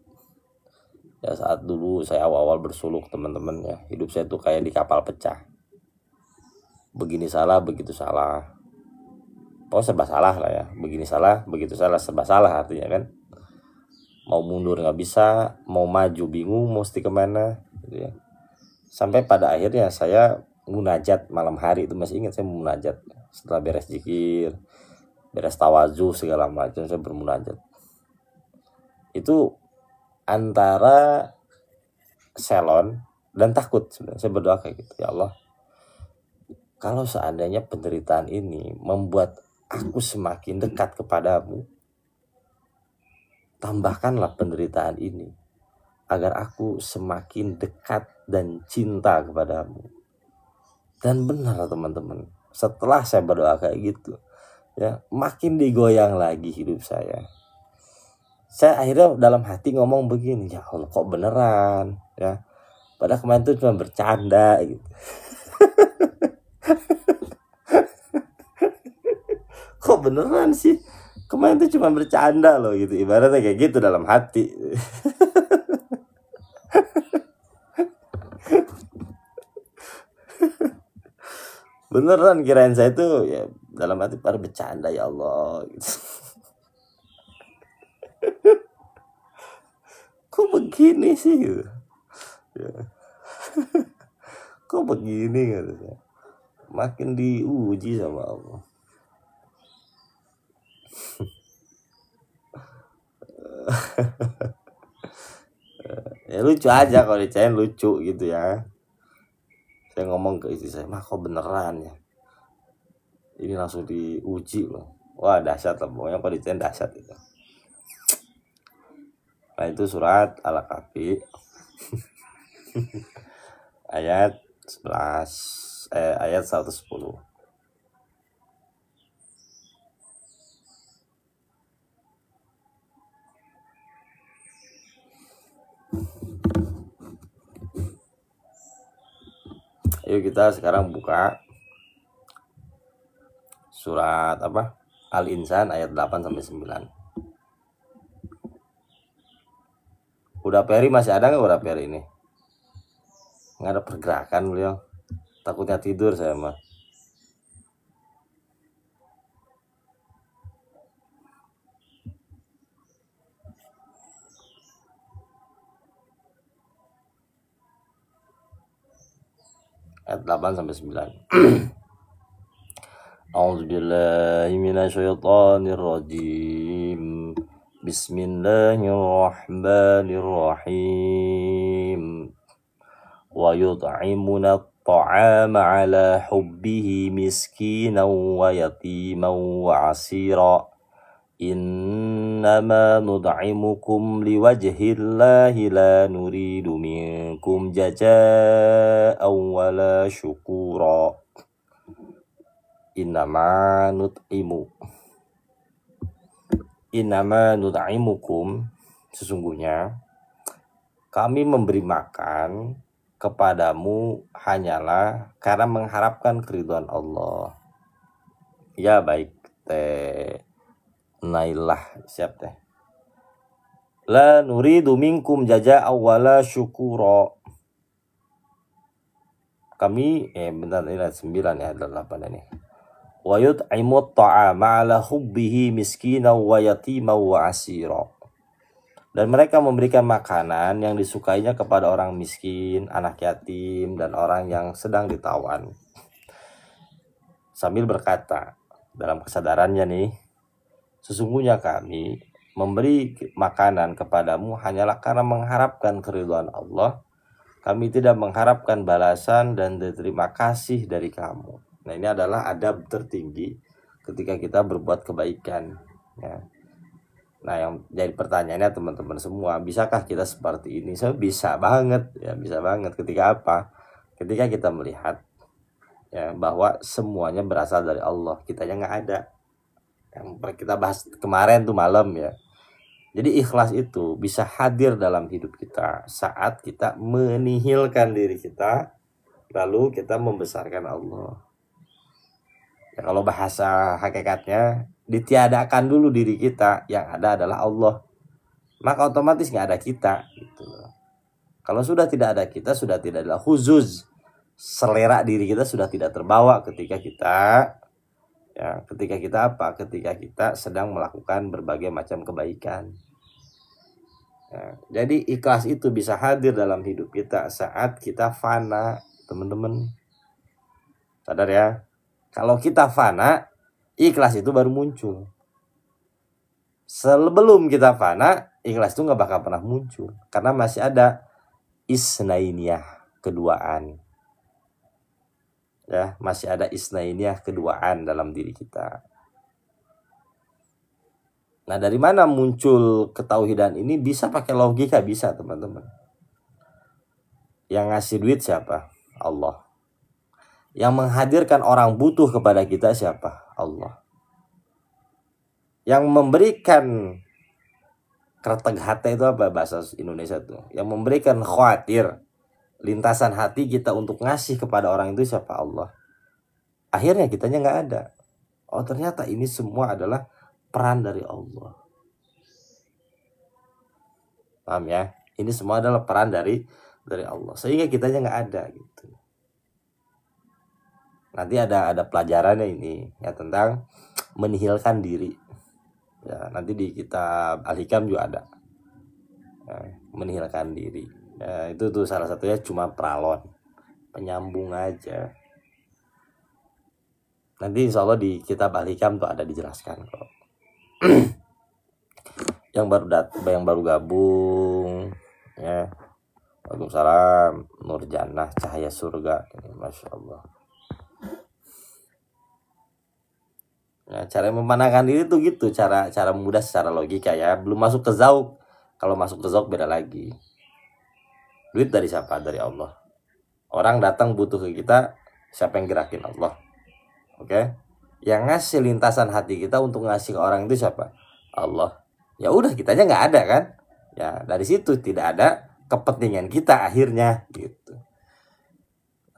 ya. Saat dulu saya awal-awal bersuluk teman-teman ya, hidup saya tuh kayak di kapal pecah, begini salah begitu salah, serba salah lah ya, begini salah begitu salah, serba salah artinya kan. Mau mundur nggak bisa, mau maju bingung mesti kemana gitu ya. Sampai pada akhirnya saya munajat malam hari itu, masih ingat saya munajat setelah beres zikir, beres tawazu segala macam, saya bermunajat. Itu antara selon dan takut sebenarnya. Saya berdoa kayak gitu, ya Allah, kalau seandainya penderitaan ini membuat aku semakin dekat kepadamu, tambahkanlah penderitaan ini agar aku semakin dekat dan cinta kepadamu. Dan benar teman-teman, setelah saya berdoa kayak gitu ya, makin digoyang lagi hidup saya. Saya akhirnya dalam hati ngomong begini, ya Allah kok beneran ya, padahal kemarin itu cuma bercanda gitu. Kok beneran sih, kemarin itu cuma bercanda loh gitu, ibaratnya kayak gitu dalam hati. Beneran kirain saya tuh ya dalam hati pada bercanda, ya Allah gitu. Kok begini sih gitu ya. Kok begini gitu ya. Makin diuji sama Allah. Ya lucu aja kalau dicain, lucu gitu ya. Saya ngomong ke istri saya, mah kok beneran ya, ini langsung diuji loh. Wah dahsyat lah pokoknya, kalau dicain dahsyat itu. Nah itu surat Al-Kahfi ayat 11 ayat 110. Yuk kita sekarang buka surat apa? Al-Insan ayat 8 sampai 9. Udah Peri masih ada nggak? Udah Peri ini nggak ada pergerakan beliau, takutnya tidur saya mah. Ayat 8 sampai 9. أعوذ بالله من الشيطان الرجيم بسم الله الرحمن الرحيم ويطعمون الطعام على حبه مسكينا ويتيما وعسيرا إنما نطعمكم لوجه الله لا نريد منكم جزاء ولا شكورا Innama nut'imukum, sesungguhnya kami memberi makan kepadamu hanyalah karena mengharapkan keridhaan Allah. Ya baik teh Nailah, siap teh. La nuridu minkum jazaa'a wala syukura. Kami bentar, ini 9 ya, ada 8 ini. Wa yut'imut ta'ama 'ala hubbihi miskina wa yatima wa asira. Dan mereka memberikan makanan yang disukainya kepada orang miskin, anak yatim, dan orang yang sedang ditawan. Sambil berkata dalam kesadarannya nih, sesungguhnya kami memberi makanan kepadamu hanyalah karena mengharapkan keridhaan Allah. Kami tidak mengharapkan balasan dan terima kasih dari kamu. Nah, ini adalah adab tertinggi ketika kita berbuat kebaikan. Ya. Nah, yang jadi pertanyaannya teman-teman semua, bisakah kita seperti ini? Saya bisa banget, ya bisa banget. Ketika apa? Ketika kita melihat ya bahwa semuanya berasal dari Allah, kitanya nggak ada. Yang kita bahas kemarin tuh malam ya. Jadi ikhlas itu bisa hadir dalam hidup kita saat kita menihilkan diri kita, lalu kita membesarkan Allah. Ya, kalau bahasa hakikatnya, ditiadakan dulu diri kita, yang ada adalah Allah. Maka otomatis nggak ada kita. Gitu. Kalau sudah tidak ada kita, sudah tidak ada huzuz. Selera diri kita sudah tidak terbawa ketika kita apa? Ketika kita sedang melakukan berbagai macam kebaikan. Ya, jadi ikhlas itu bisa hadir dalam hidup kita saat kita fana, teman-teman. Sadar ya? Kalau kita fana, ikhlas itu baru muncul. Sebelum kita fana, ikhlas itu nggak bakal pernah muncul. Karena masih ada isnainiyah, keduaan. Ya, masih ada isnainiyah, keduaan dalam diri kita. Nah, dari mana muncul ketauhidan ini? Bisa pakai logika, bisa teman-teman. Yang ngasih duit siapa? Allah. Yang menghadirkan orang butuh kepada kita siapa? Allah. Yang memberikan kretek hati itu apa bahasa Indonesia tuh? Yang memberikan khawatir, lintasan hati kita untuk ngasih kepada orang itu siapa? Allah. Akhirnya kitanya nggak ada. Oh, ternyata ini semua adalah peran dari Allah. Paham ya? Ini semua adalah peran dari Allah. Sehingga kitanya nggak ada gitu. Nanti ada pelajarannya ini ya tentang menihilkan diri. Ya, nanti di kitab Al-Hikam juga ada. Ya, menihilkan diri. Ya, itu tuh salah satunya cuma pralon. Penyambung aja. Nanti insya Allah di kitab Al-Hikam tuh ada dijelaskan kok. yang baru gabung ya. Waalaikumsalam. Nur Jannah, cahaya surga. Masya Allah. Ya, cara memanahkan diri tuh gitu, cara mudah secara logika ya. Belum masuk ke zauk. Kalau masuk ke zauk beda lagi. Duit dari siapa? Dari Allah. Orang datang butuh ke kita, siapa yang gerakin? Allah. Oke? Yang ngasih lintasan hati kita untuk ngasih ke orang itu siapa? Allah. Ya udah, kitanya nggak ada kan? Ya, dari situ tidak ada kepentingan kita akhirnya gitu.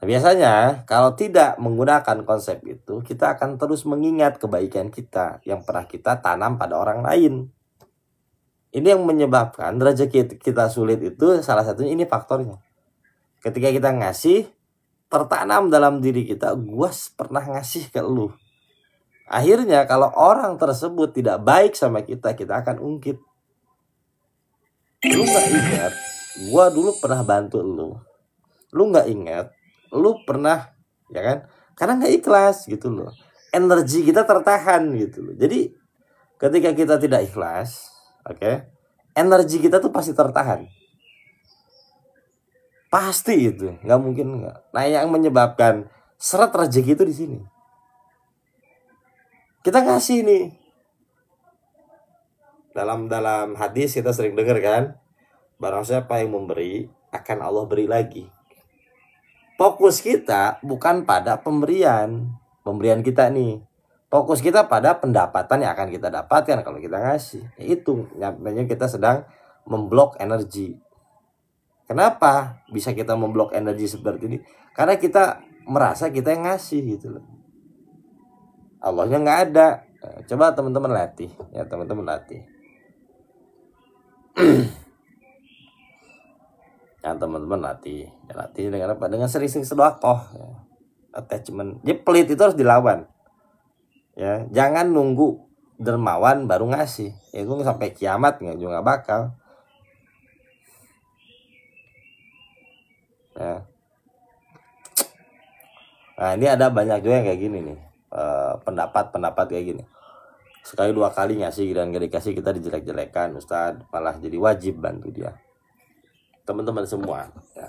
Nah, biasanya kalau tidak menggunakan konsep itu, kita akan terus mengingat kebaikan kita yang pernah kita tanam pada orang lain. Ini yang menyebabkan rezeki kita sulit itu salah satunya ini faktornya. Ketika kita ngasih, tertanam dalam diri kita, gua pernah ngasih ke lu. Akhirnya kalau orang tersebut tidak baik sama kita akan ungkit. Lu gak ingat, gua dulu pernah bantu lu. Lu gak ingat, lu pernah, ya kan? Karena gak ikhlas gitu loh. energi kita tertahan gitu loh. Jadi ketika kita tidak ikhlas, energi kita tuh pasti tertahan. Pasti itu, nggak mungkin nggak. Nah, yang menyebabkan seret rezeki itu di sini. Kita ngasih nih. Dalam hadis kita sering dengar kan, barang siapa yang memberi akan Allah beri lagi. Fokus kita bukan pada pemberian kita nih. Fokus kita pada pendapatan yang akan kita dapatkan kalau kita ngasih. Itu namanya kita sedang memblok energi. Kenapa bisa kita memblok energi seperti ini? Karena kita merasa kita yang ngasih gitu loh. Allahnya nggak ada. Coba teman-teman latih, ya teman-teman latih. Ya teman-teman latih dengan apa? Dengan sering-sering sedekah. Ya. Attachment. Jadi pelit itu harus dilawan. Ya, jangan nunggu dermawan baru ngasih. Ya, itu sampai kiamat juga nggak bakal. Ya. Nah, ini ada banyak juga yang kayak gini nih, pendapat kayak gini. Sekali 2 kali ngasih dan gak dikasih kita dijelek-jelekan, Ustadz, malah jadi wajib bantu dia. Teman-teman semua, ya.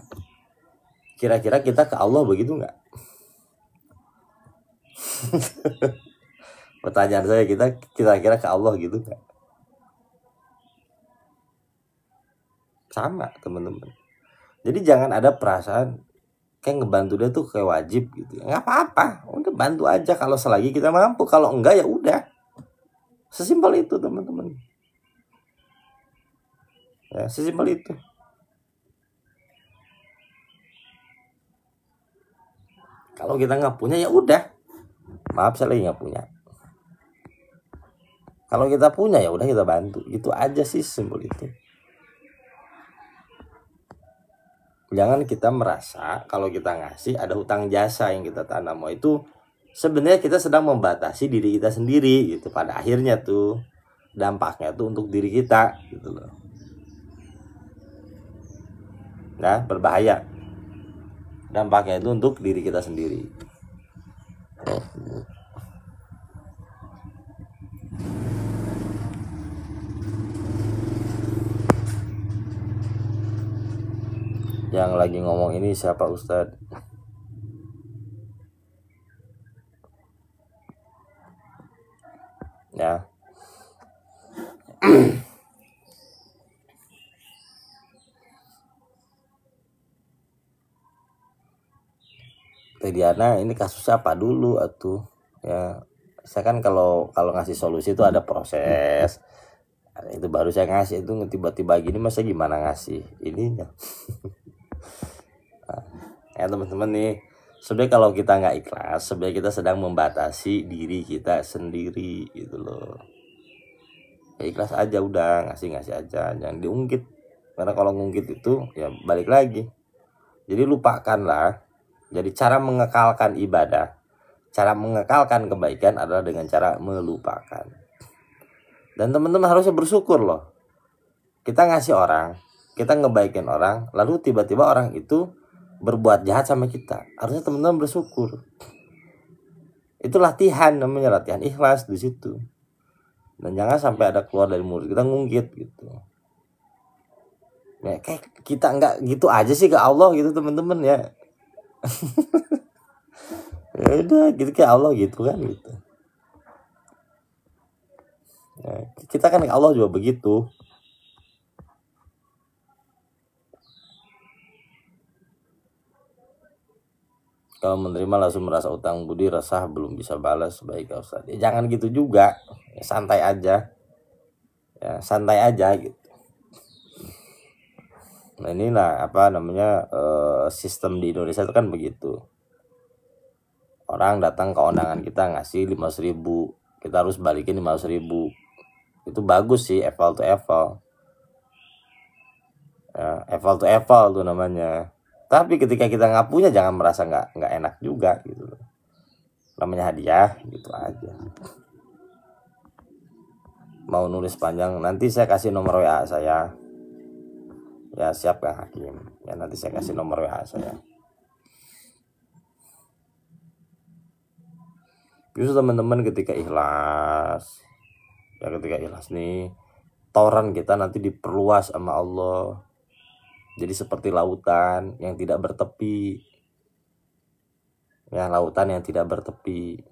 Kira-kira kita ke Allah begitu nggak? Pertanyaan saya, kita kira-kira ke Allah gitu nggak? Sama teman-teman. Jadi jangan ada perasaan kayak ngebantu dia tuh kayak wajib gitu. Nggak apa-apa, udah bantu aja kalau selagi kita mampu. Kalau enggak ya udah. Sesimpel itu teman-teman. Ya, sesimpel itu. Kalau kita nggak punya ya udah. Maaf, saya lagi nggak punya. Kalau kita punya ya udah kita bantu. Itu aja sih, simpel itu. Jangan kita merasa kalau kita ngasih ada hutang jasa yang kita tanam. Itu sebenarnya kita sedang membatasi diri kita sendiri gitu. Pada akhirnya tuh dampaknya tuh untuk diri kita gitu loh. Nah, berbahaya. Dampaknya itu untuk diri kita sendiri. Yang lagi ngomong ini siapa Ustadz? Ya. Teh Diana, ini kasusnya apa dulu atuh? Ya, saya kan kalau ngasih solusi itu ada proses. Itu baru saya ngasih, itu tiba-tiba gini masa gimana ngasih ininya. Ya teman-teman nih, sebenarnya kalau kita nggak ikhlas, sebenarnya kita sedang membatasi diri kita sendiri gitu loh. Ya ikhlas aja udah, ngasih aja, jangan diungkit. Karena kalau ngungkit itu ya balik lagi. Jadi lupakanlah. Jadi cara mengekalkan ibadah, cara mengekalkan kebaikan adalah dengan cara melupakan. Dan teman-teman harusnya bersyukur loh. Kita ngasih orang, kita ngebaikin orang, lalu tiba-tiba orang itu berbuat jahat sama kita. Harusnya teman-teman bersyukur. Itu latihan, namanya latihan ikhlas di situ. Dan jangan sampai ada keluar dari mulut kita ngungkit gitu. Ya, kayak kita nggak gitu aja sih ke Allah gitu teman-teman ya. Ya udah gitu kayak Allah gitu kan gitu. Ya, kita kan ke Allah juga begitu. Kalau menerima langsung merasa utang budi, resah belum bisa balas, baik Ustaz. Ya jangan gitu juga, ya, santai aja, ya santai aja gitu. Nah inilah apa namanya sistem di Indonesia itu kan begitu. Orang datang ke undangan kita ngasih 500.000, kita harus balikin 500.000. Itu bagus sih, eval to eval. Ya, eval to eval tuh namanya. Tapi ketika kita nggak punya jangan merasa nggak enak juga gitu loh. Namanya hadiah gitu aja. Mau nulis panjang nanti saya kasih nomor WA saya. Ya siap Kang Hakim. Ya nanti saya kasih nomor WA saya. Justru teman-teman ketika ikhlas, ya ketika ikhlas nih, toran kita nanti diperluas sama Allah. Jadi seperti lautan yang tidak bertepi. Ya, lautan yang tidak bertepi.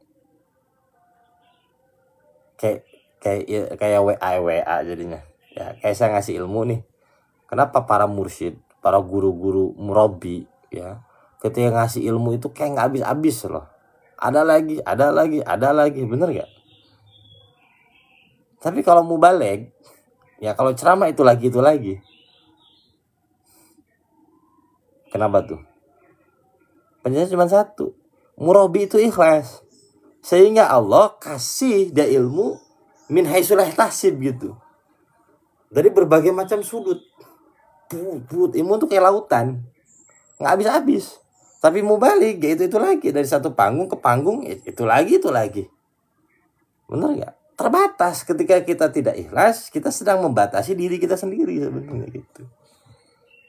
Kayak WA jadinya. Ya, kayak saya ngasih ilmu nih. Kenapa para mursyid, para guru-guru murabi, ya, ketika ngasih ilmu itu kayak nggak habis-habis loh. Ada lagi, bener gak? Tapi kalau mau balik, ya kalau ceramah itu lagi. Kenapa tuh? Penjelasan cuma satu. Murabi itu ikhlas. Sehingga Allah kasih dia ilmu min haitsu la yahtasib gitu. Dari berbagai macam sudut. Ilmu itu kayak lautan. Nggak habis-habis. Tapi mau balik, ya itu lagi. Dari satu panggung ke panggung, itu lagi. Benar nggak? Terbatas. Ketika kita tidak ikhlas, kita sedang membatasi diri kita sendiri sebenarnya gitu.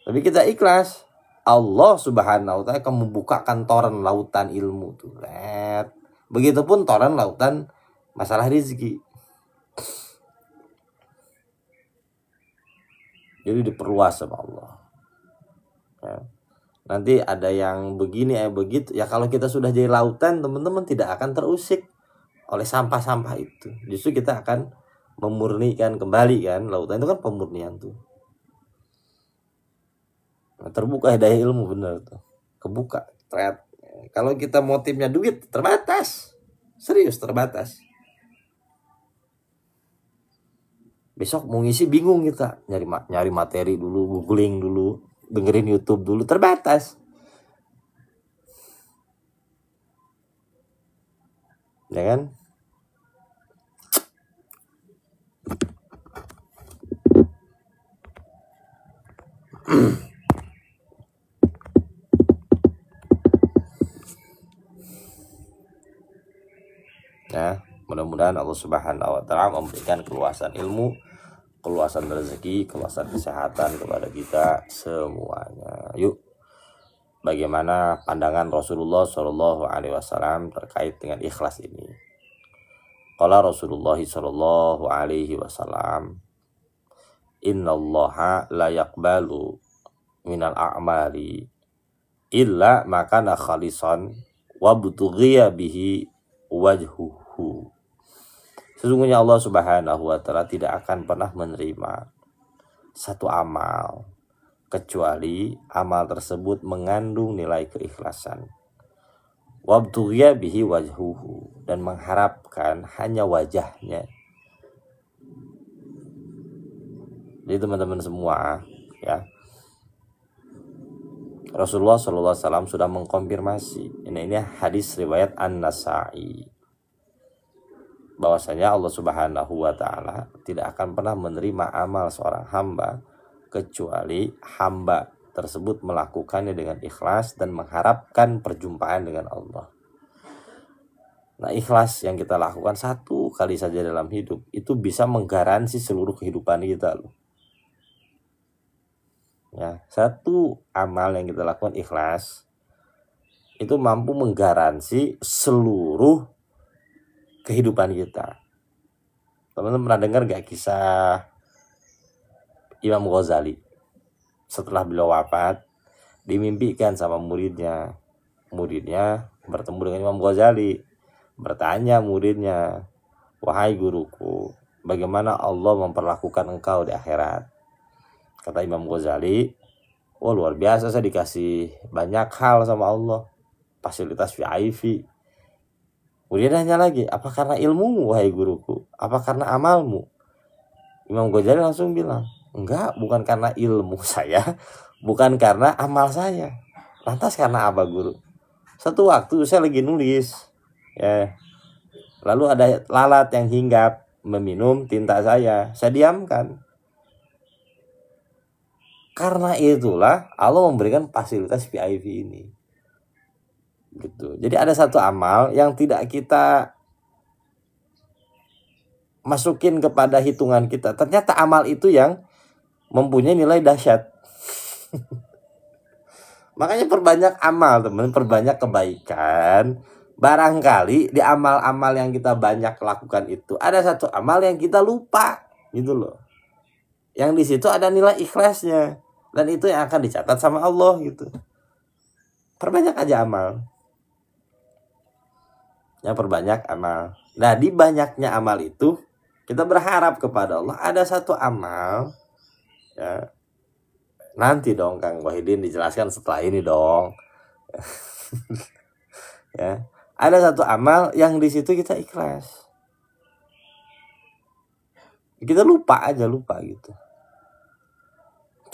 Tapi kita ikhlas, Allah Subhanahu wa ta'ala akan membukakan toren lautan ilmu tuh. Begitupun toren lautan masalah rezeki. Jadi diperluas sama Allah. Ya. Nanti ada yang begini, begitu. Ya kalau kita sudah jadi lautan, teman-teman tidak akan terusik oleh sampah-sampah itu. Justru kita akan memurnikan kembali kan. Lautan itu kan pemurnian tuh. Nah, terbuka hidayah ilmu bener tuh. Kebuka. Kalau kita motifnya duit, terbatas. Serius terbatas. Besok mau ngisi bingung kita. Nyari materi dulu, googling dulu, dengerin YouTube dulu, terbatas. Ya kan? Ya, mudah-mudahan Allah Subhanahu wa ta'ala memberikan keluasan ilmu, keluasan rezeki, keluasan kesehatan kepada kita semuanya. Yuk, bagaimana pandangan Rasulullah Shallallahu Alaihi Wasallam terkait dengan ikhlas ini? Qala Rasulullah Shallallahu Alaihi Wasallam, Innallaha la yaqbalu minal a'mali illa makana khalisan wa butughiya bihi wajhuhu. Sesungguhnya Allah Subhanahu wa ta'ala tidak akan pernah menerima satu amal kecuali amal tersebut mengandung nilai keikhlasan. Wabtughiya bihi wajhuhu, dan mengharapkan hanya wajahnya. Jadi teman-teman semua, ya, Rasulullah SAW sudah mengkonfirmasi. Ini hadis riwayat An-Nasa'i, bahwasanya Allah Subhanahu wa ta'ala tidak akan pernah menerima amal seorang hamba kecuali hamba tersebut melakukannya dengan ikhlas dan mengharapkan perjumpaan dengan Allah. Nah, ikhlas yang kita lakukan satu kali saja dalam hidup itu bisa menggaransi seluruh kehidupan kita loh. Ya, satu amal yang kita lakukan ikhlas itu mampu menggaransi seluruh kehidupan kita. Teman-teman pernah dengar gak kisah Imam Ghazali? Setelah beliau wafat, dimimpikan sama muridnya. Muridnya bertemu dengan Imam Ghazali. Bertanya muridnya, wahai guruku, bagaimana Allah memperlakukan engkau di akhirat? Kata Imam Ghazali, wah luar biasa, saya dikasih banyak hal sama Allah, fasilitas VIP. Kemudian nanya lagi, apa karena ilmumu wahai guruku? Apa karena amalmu? Imam Ghazali langsung bilang, enggak, bukan karena ilmu saya, bukan karena amal saya. Lantas karena apa guru? Satu waktu saya lagi nulis, ya, lalu ada lalat yang hinggap meminum tinta saya diamkan. Karena itulah Allah memberikan fasilitas VIP ini. Gitu. Jadi ada satu amal yang tidak kita masukin kepada hitungan kita. Ternyata amal itu yang mempunyai nilai dahsyat. Makanya perbanyak amal, teman, perbanyak kebaikan, barangkali di amal-amal yang kita banyak lakukan itu ada satu amal yang kita lupa gitu loh. Yang di situ ada nilai ikhlasnya dan itu yang akan dicatat sama Allah gitu. Perbanyak aja amal. Ya perbanyak amal. Nah, di banyaknya amal itu kita berharap kepada Allah ada satu amal ya. Nanti dong Kang Wahidin dijelaskan setelah ini dong. Ya, ada satu amal yang di situ kita ikhlas. Kita lupa gitu.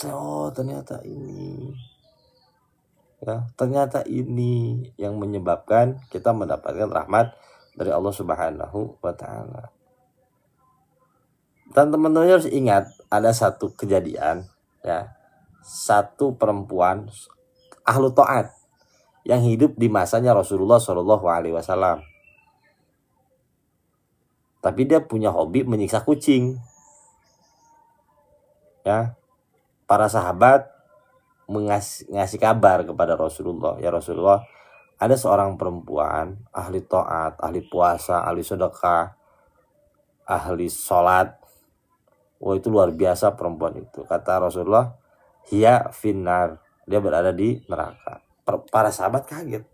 Oh, ternyata ini. Ya, ternyata ini yang menyebabkan kita mendapatkan rahmat dari Allah Subhanahu wa taala. Dan teman-teman harus ingat ada satu kejadian ya. Satu perempuan ahlu taat yang hidup di masanya Rasulullah Shallallahu alaihi wasallam. Tapi dia punya hobi menyiksa kucing. Ya. Para sahabat ngasih kabar kepada Rasulullah, ya Rasulullah, ada seorang perempuan ahli taat, ahli puasa, ahli sedekah, ahli sholat. Wah, itu luar biasa perempuan itu. Kata Rasulullah, hiya finnar, dia berada di neraka. Para sahabat kaget.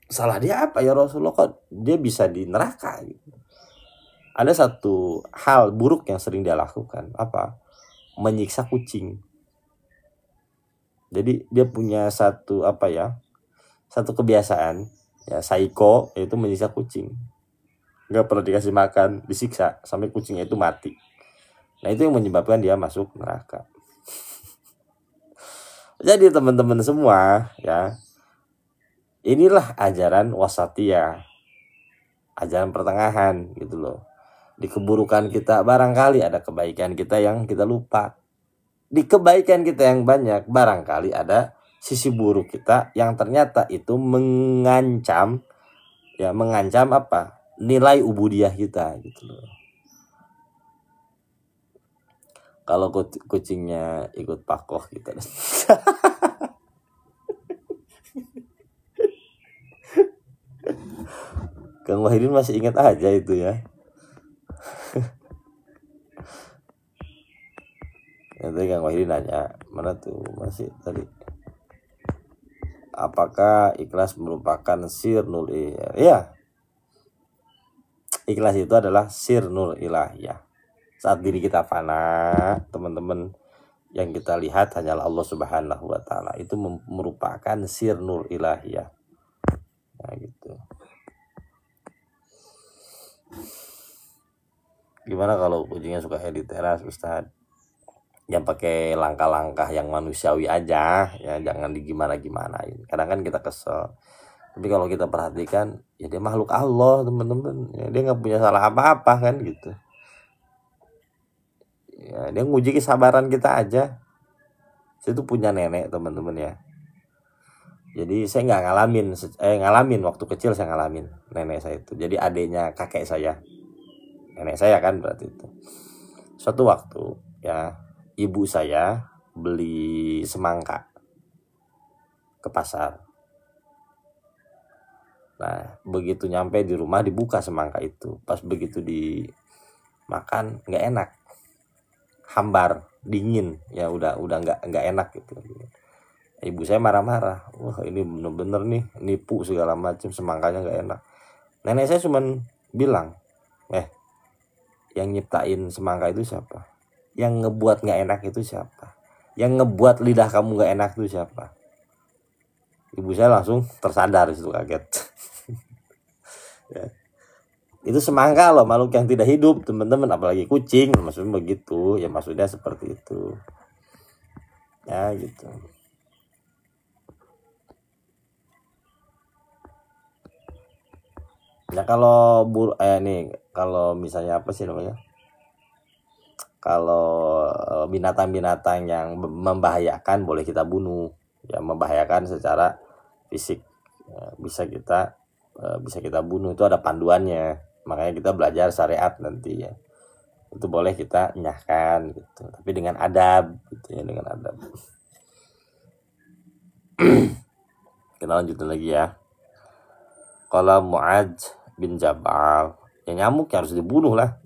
Salah dia apa ya Rasulullah, kok dia bisa di neraka gitu. Ada satu hal buruk yang sering dia lakukan, apa? Menyiksa kucing. Jadi dia punya satu satu kebiasaan ya, psycho, yaitu menyiksa kucing. Nggak pernah dikasih makan, disiksa sampai kucingnya itu mati. Nah, itu yang menyebabkan dia masuk neraka. Jadi teman-teman semua ya, inilah ajaran wasatiyah, ajaran pertengahan gitu loh. Di keburukan kita barangkali ada kebaikan kita yang kita lupa. Di kebaikan kita yang banyak barangkali ada sisi buruk kita yang ternyata itu mengancam apa? Nilai ubudiyah kita gitu loh. Kalau kucingnya ikut pakoh gitu. Kang Wahidin masih ingat aja itu ya. Nanti Kang Wahidin nanya, mana tuh masih tadi. Apakah ikhlas merupakan sirnul ilahiyah? Ya. Ikhlas itu adalah sirnul ilahiyah. Saat diri kita fana, teman-teman, yang kita lihat hanyalah Allah Subhanahu wa taala. Itu merupakan sirnul ilahiyah. Nah, gitu. Gimana kalau kucingnya suka di teras, Ustaz? Yang pakai langkah-langkah yang manusiawi aja, ya jangan digimana-gimanain. Kadang kan kita kesel. Tapi kalau kita perhatikan, ya dia makhluk Allah, teman-teman. Ya, dia nggak punya salah apa-apa kan gitu. Ya, dia nguji kesabaran kita aja. Saya tuh punya nenek, teman-teman ya. Jadi saya nggak ngalamin waktu kecil, saya ngalamin nenek saya itu. Jadi adiknya kakek saya, nenek saya kan berarti itu. Suatu waktu ya, ibu saya beli semangka ke pasar. Nah, begitu nyampe di rumah dibuka semangka itu. Pas begitu dimakan nggak enak, hambar, dingin, ya udah nggak enak gitu. Ibu saya marah-marah, wah ini bener-bener nih nipu segala macam, semangkanya nggak enak. Nenek saya cuman bilang, yang nyiptain semangka itu siapa? Yang ngebuat nggak enak itu siapa? Yang ngebuat lidah kamu nggak enak itu siapa? Ibu saya langsung tersadar, itu kaget. Ya. Itu semangka loh, makhluk yang tidak hidup, teman-teman, apalagi kucing, maksudnya begitu, ya maksudnya seperti itu. Ya gitu. Nah kalau kalau misalnya apa sih namanya? Kalau binatang-binatang yang membahayakan boleh kita bunuh, ya membahayakan secara fisik, ya, bisa kita bunuh, itu ada panduannya. Makanya kita belajar syariat nanti ya, itu boleh kita nyahkan gitu, tapi dengan adab gitu ya, dengan adab. Kita lanjutin lagi ya. Qala Mu'adz bin Jabal, ya nyamuk ya harus dibunuh lah,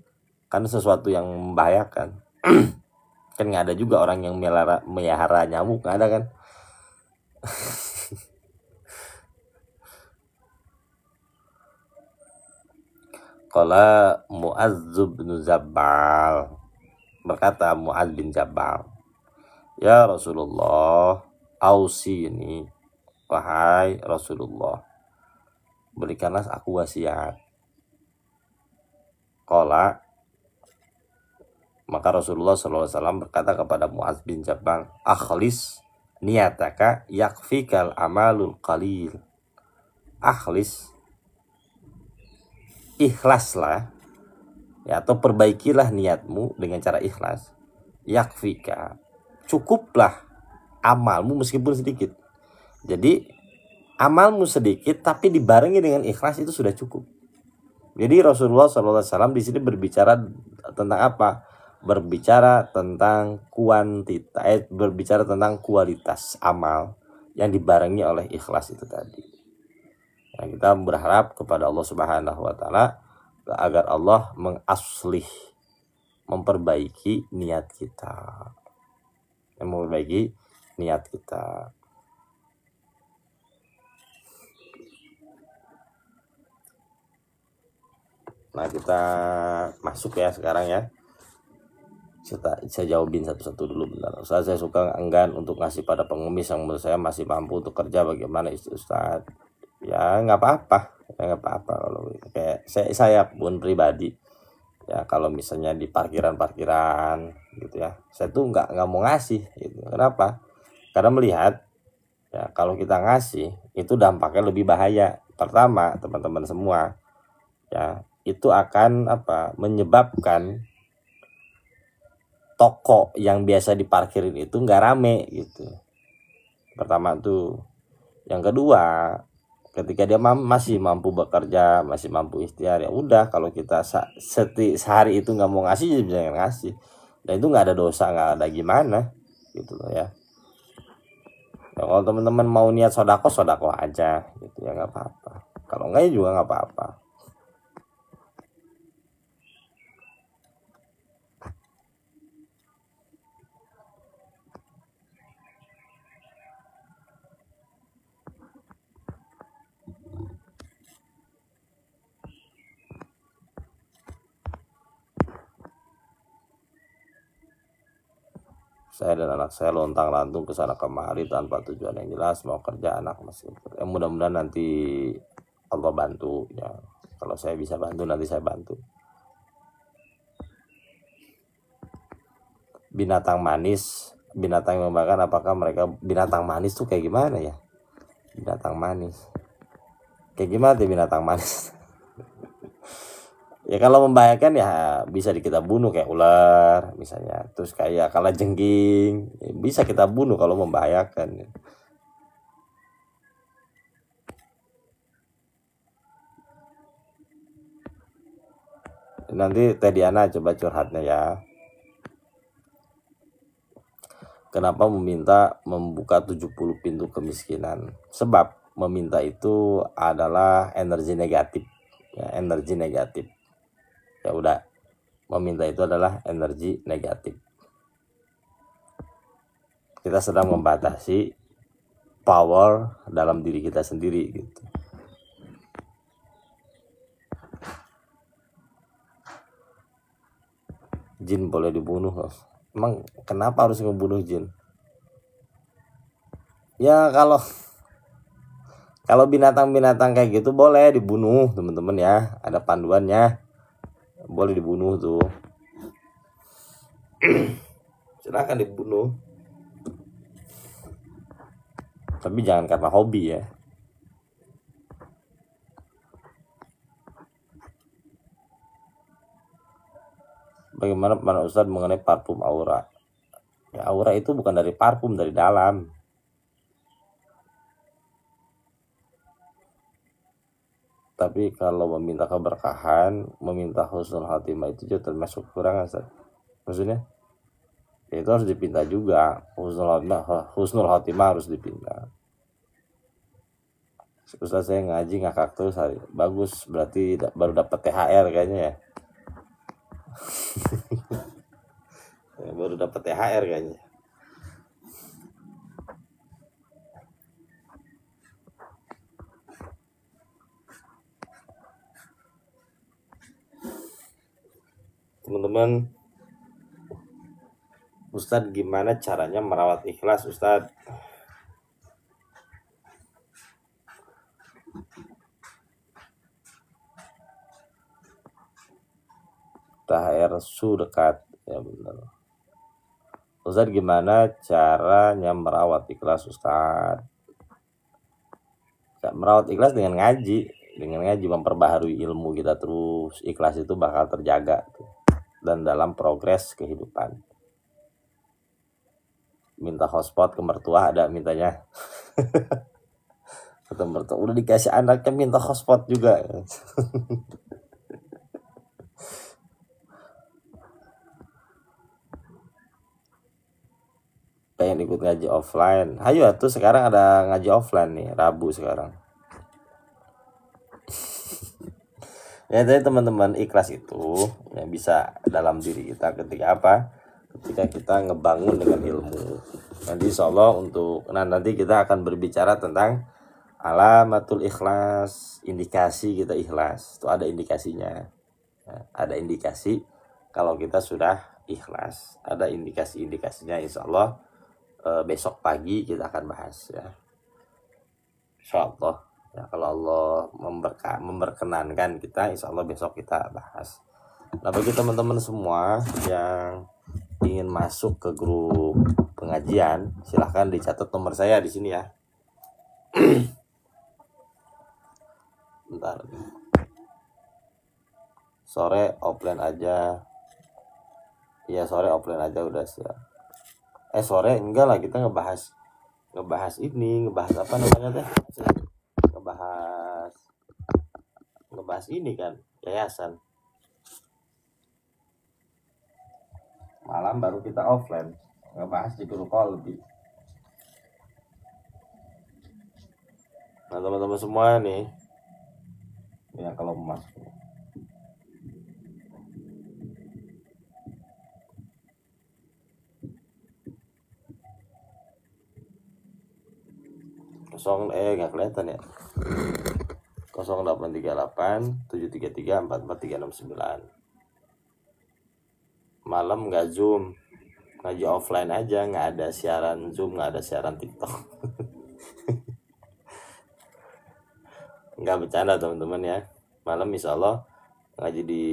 kan sesuatu yang membahayakan. Kan nggak ada juga orang yang melihara nyamuk, nggak ada kan. Qala Mu'adz bin Jabal, berkata Mu'adz bin Jabal, ya Rasulullah, ausini, wahai Rasulullah, berikanlah aku wasiat. Qala, maka Rasulullah SAW berkata kepada Mu'adz bin Jabal, akhlis niyataka yakfikal amalul qalil. Akhlis, ikhlaslah, ya, atau perbaikilah niatmu dengan cara ikhlas. Yakfika, cukuplah amalmu meskipun sedikit. Jadi amalmu sedikit tapi dibarengi dengan ikhlas itu sudah cukup. Jadi Rasulullah SAW di sini berbicara tentang apa? Berbicara tentang kuantitas, berbicara tentang kualitas amal yang dibarengi oleh ikhlas itu tadi. Nah, kita berharap kepada Allah Subhanahu wa taala agar Allah mengaslih, memperbaiki niat kita. Memperbaiki niat kita. Nah, kita masuk ya sekarang ya. Saya jawabin satu-satu dulu bentar. Ustaz, saya suka enggan untuk ngasih pada pengemis yang menurut saya masih mampu untuk kerja, bagaimana Ustaz? Ya nggak apa-apa, kalau kayak saya pun pribadi ya, kalau misalnya di parkiran gitu ya, saya tuh nggak mau ngasih gitu. Kenapa? Karena melihat ya, kalau kita ngasih itu dampaknya lebih bahaya. Pertama, teman-teman semua ya, itu akan menyebabkan toko yang biasa diparkirin itu nggak rame gitu. Pertama tuh. Yang kedua, ketika dia masih mampu bekerja, masih mampu ikhtiar, ya udah, kalau kita sehari itu nggak mau ngasih, jadi jangan ngasih. Dan itu nggak ada dosa, nggak ada gimana gitu loh ya. Ya kalau teman-teman mau niat sodako aja gitu ya, nggak apa-apa. Kalau enggak ya juga nggak apa-apa. Saya dan anak saya lontang-lantung ke sana kemari tanpa tujuan yang jelas, mau kerja anak masih. Mudah-mudahan nanti Allah bantu ya. Kalau saya bisa bantu, nanti saya bantu. Binatang manis, binatang yang membanggakan, apakah mereka binatang manis tuh kayak gimana ya? Binatang manis. Kayak gimana tuh binatang manis? Ya kalau membahayakan ya bisa kita bunuh, kayak ular misalnya. Terus kayak kalajengking ya, bisa kita bunuh kalau membahayakan. Nanti Teh Diana coba curhatnya ya. Kenapa meminta membuka 70 pintu kemiskinan? Sebab meminta itu adalah energi negatif. Ya, energi negatif. Ya udah, meminta itu adalah energi negatif. Kita sedang membatasi power dalam diri kita sendiri gitu. Jin boleh dibunuh loh. Emang kenapa harus membunuh jin? Ya kalau binatang-binatang kayak gitu boleh dibunuh teman-teman ya, ada panduannya, boleh dibunuh tuh. Silakan dibunuh, tapi jangan karena hobi ya. Bagaimana para Ustadz mengenai parfum aura? Ya, aura itu bukan dari parfum, dari dalam. Tapi kalau meminta keberkahan, meminta husnul khotimah itu juga termasuk kurang, Ustaz. Maksudnya ya itu harus dipinta juga, husnul khotimah harus dipinta. Ustaz saya ngaji ngakak terus hari. Bagus, berarti baru dapat THR kayaknya ya. Baru dapat THR kayaknya. Teman-teman, Ustadz gimana caranya merawat ikhlas Ustadz? THR su dekat, ya benar. Ustadz gimana caranya merawat ikhlas Ustadz? Merawat ikhlas dengan ngaji, memperbaharui ilmu kita terus. Ikhlas itu bakal terjaga dan dalam progres kehidupan. Minta hotspot ke mertua ada mintanya. Kata mertua udah dikasih anaknya minta hotspot juga. Pengen ikut ngaji offline. Hayu atuh sekarang ada ngaji offline nih, Rabu sekarang. Ya tadi teman-teman, ikhlas itu yang bisa dalam diri kita ketika apa? Ketika kita ngebangun dengan ilmu. Nanti insyaallah nanti kita akan berbicara tentang alamatul ikhlas, indikasi kita ikhlas. Itu ada indikasinya. Ada indikasi kalau kita sudah ikhlas. Ada indikasinya insyaallah besok pagi kita akan bahas ya. Insyaallah ya, kalau Allah memperkenankan kita, insyaallah besok kita bahas. Nah bagi teman-teman semua yang ingin masuk ke grup pengajian, silahkan dicatat nomor saya di sini ya. Bentar. Sore offline aja. Iya sore offline aja udah siap. Sore enggak lah, kita ngebahas apa namanya teh? Ngebahas ini kan, yayasan. Malam baru kita offline, ngebahas di grup call lebih. Nah teman-teman semua nih, ya kalau mau masuk. Nggak kelihatan ya. 0838 733 44369. Malam nggak Zoom, ngaji offline aja, nggak ada siaran Zoom, nggak ada siaran TikTok. Nggak bercanda teman-teman ya. Malam insyaallah ngaji di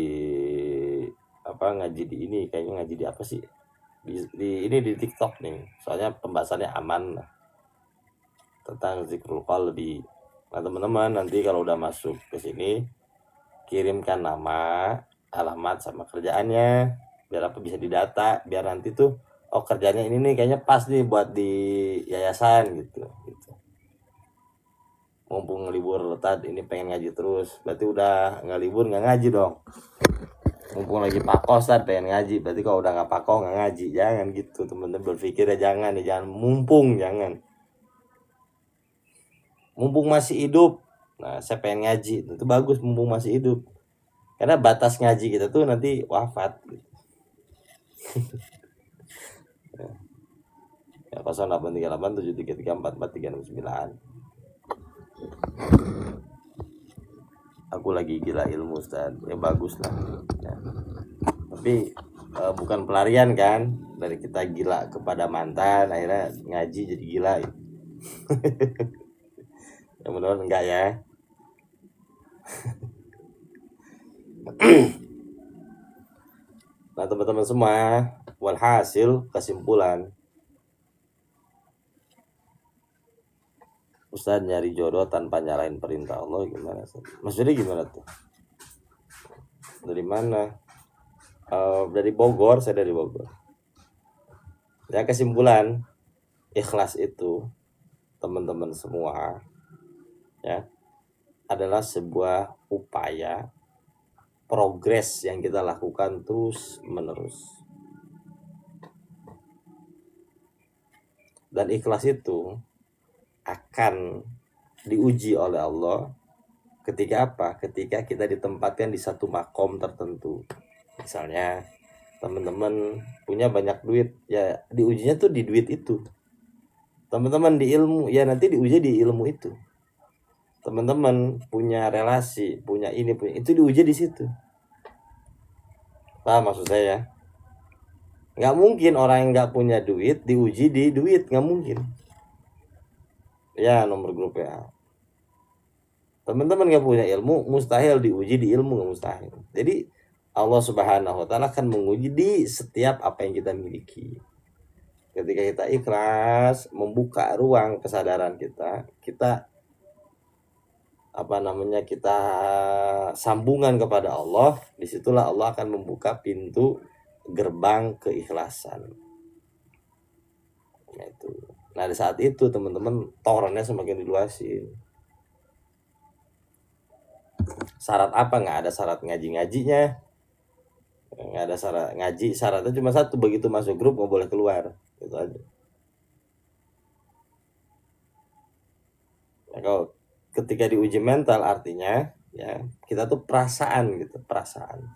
ini, kayaknya ngaji di apa sih? Di TikTok nih. Soalnya pembahasannya aman lah. Tentang zikrul qalbi. Nah teman-teman, nanti kalau udah masuk ke sini, kirimkan nama, alamat sama kerjaannya, biar apa bisa didata, biar nanti tuh kerjanya ini nih kayaknya pas nih buat di yayasan gitu. Mumpung libur tadi ini pengen ngaji terus, berarti udah nggak libur nggak ngaji dong. Mumpung lagi pakos tadi pengen ngaji, berarti kalau udah nggak pakos nggak ngaji. Jangan gitu teman-teman, berpikir ya jangan mumpung, jangan. Mumpung masih hidup, nah saya pengen ngaji, itu bagus mumpung masih hidup, karena batas ngaji kita tuh nanti wafat. Ya 0838 733 44369. Aku lagi gila ilmu Ustaz, ya bagus lah ya. Tapi bukan pelarian kan, dari kita gila kepada mantan akhirnya ngaji jadi gila ya. Ya mudah-mudahan enggak ya. Nah teman-teman semua, walhasil kesimpulan, Ustaz nyari jodoh tanpa nyalain perintah Allah gimana? Maksudnya gimana tuh? Dari mana? Dari Bogor, saya dari Bogor. Ya kesimpulan, ikhlas itu teman-teman semua ya adalah sebuah upaya progres yang kita lakukan terus menerus. Dan ikhlas itu akan diuji oleh Allah ketika apa? Ketika kita ditempatkan di satu makom tertentu. Misalnya teman-teman punya banyak duit, ya diujinya tuh di duit itu. Teman-teman di ilmu, ya nanti diuji di ilmu itu. Teman-teman punya relasi, punya ini, punya itu, diuji di situ. Paham maksud saya? Nggak mungkin orang yang nggak punya duit diuji di duit, nggak mungkin. Ya, nomor grup ya. Teman-teman nggak punya ilmu, mustahil diuji di ilmu, nggak mustahil. Jadi Allah Subhanahu wa Ta'ala akan menguji di setiap apa yang kita miliki. Ketika kita ikhlas, membuka ruang kesadaran kita kita sambungan kepada Allah, disitulah Allah akan membuka pintu gerbang keikhlasan. Nah di saat itu teman-teman torennya semakin diluasin. Syarat apa? Nggak ada syarat ngaji-ngajinya, nggak ada syarat ngaji, syaratnya cuma satu, begitu masuk grup nggak boleh keluar, itu aja. Nah, kalau ketika diuji mental artinya ya kita tuh perasaan gitu, perasaan.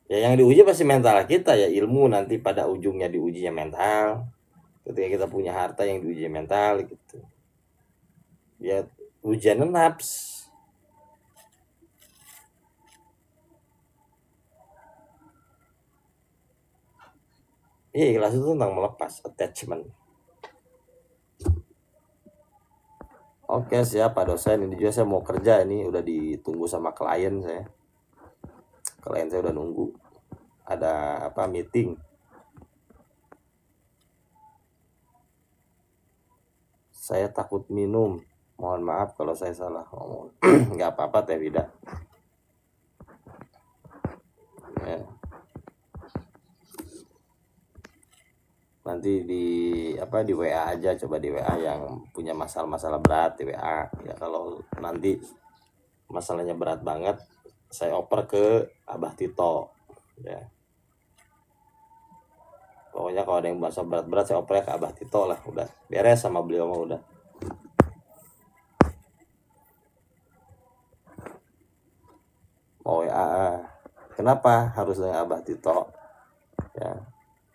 Ya yang diuji pasti mental kita, ya ilmu nanti pada ujungnya diujinya mental. Ketika kita punya harta yang diuji mental gitu. Ya ujian nafs. Iya, ikhlas itu tentang melepas attachment. Oke, siap Pak dosen. Ini juga saya mau kerja, ini udah ditunggu sama klien saya. Klien saya udah nunggu. Ada meeting. Saya takut minum. Mohon maaf kalau saya salah ngomong. Nggak apa-apa Teh Wida. Ya. Nanti di WA aja, coba di WA yang punya masalah berat di WA. Ya kalau nanti masalahnya berat banget, saya oper ke Abah Tito. Ya. Pokoknya kalau ada yang bahasa berat-berat saya oper ke Abah Tito lah, udah beres sama beliau mah udah. Oh ya, kenapa harus dengan Abah Tito? Ya,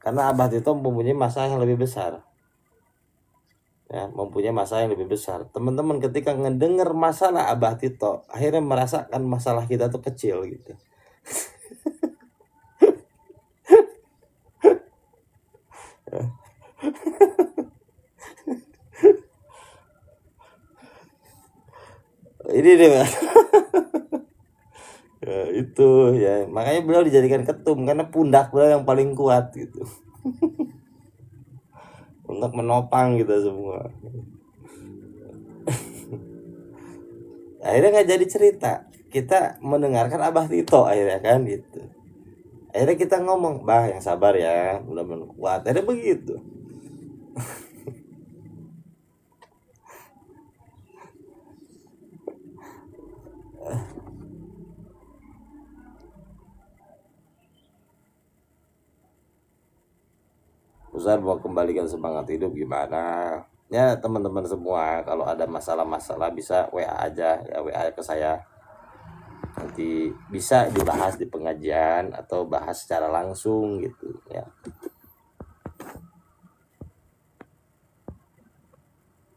karena Abah Tito mempunyai masalah yang lebih besar. Ya, mempunyai masalah yang lebih besar. Teman-teman ketika ngedenger masalah Abah Tito, akhirnya merasakan masalah kita tuh kecil gitu. Ini deh ya, itu ya makanya beliau dijadikan ketum karena pundak beliau yang paling kuat gitu. Untuk menopang kita semua. Akhirnya nggak jadi cerita, kita mendengarkan Abah Tito akhirnya kan gitu. Akhirnya kita ngomong, Bah yang sabar ya, mudah-mudahan kuat. Akhirnya begitu. Ustaz mau kembalikan semangat hidup gimana? Ya teman-teman semua kalau ada masalah-masalah bisa WA aja ya, WA ke saya. Nanti bisa dibahas di pengajian atau bahas secara langsung gitu ya.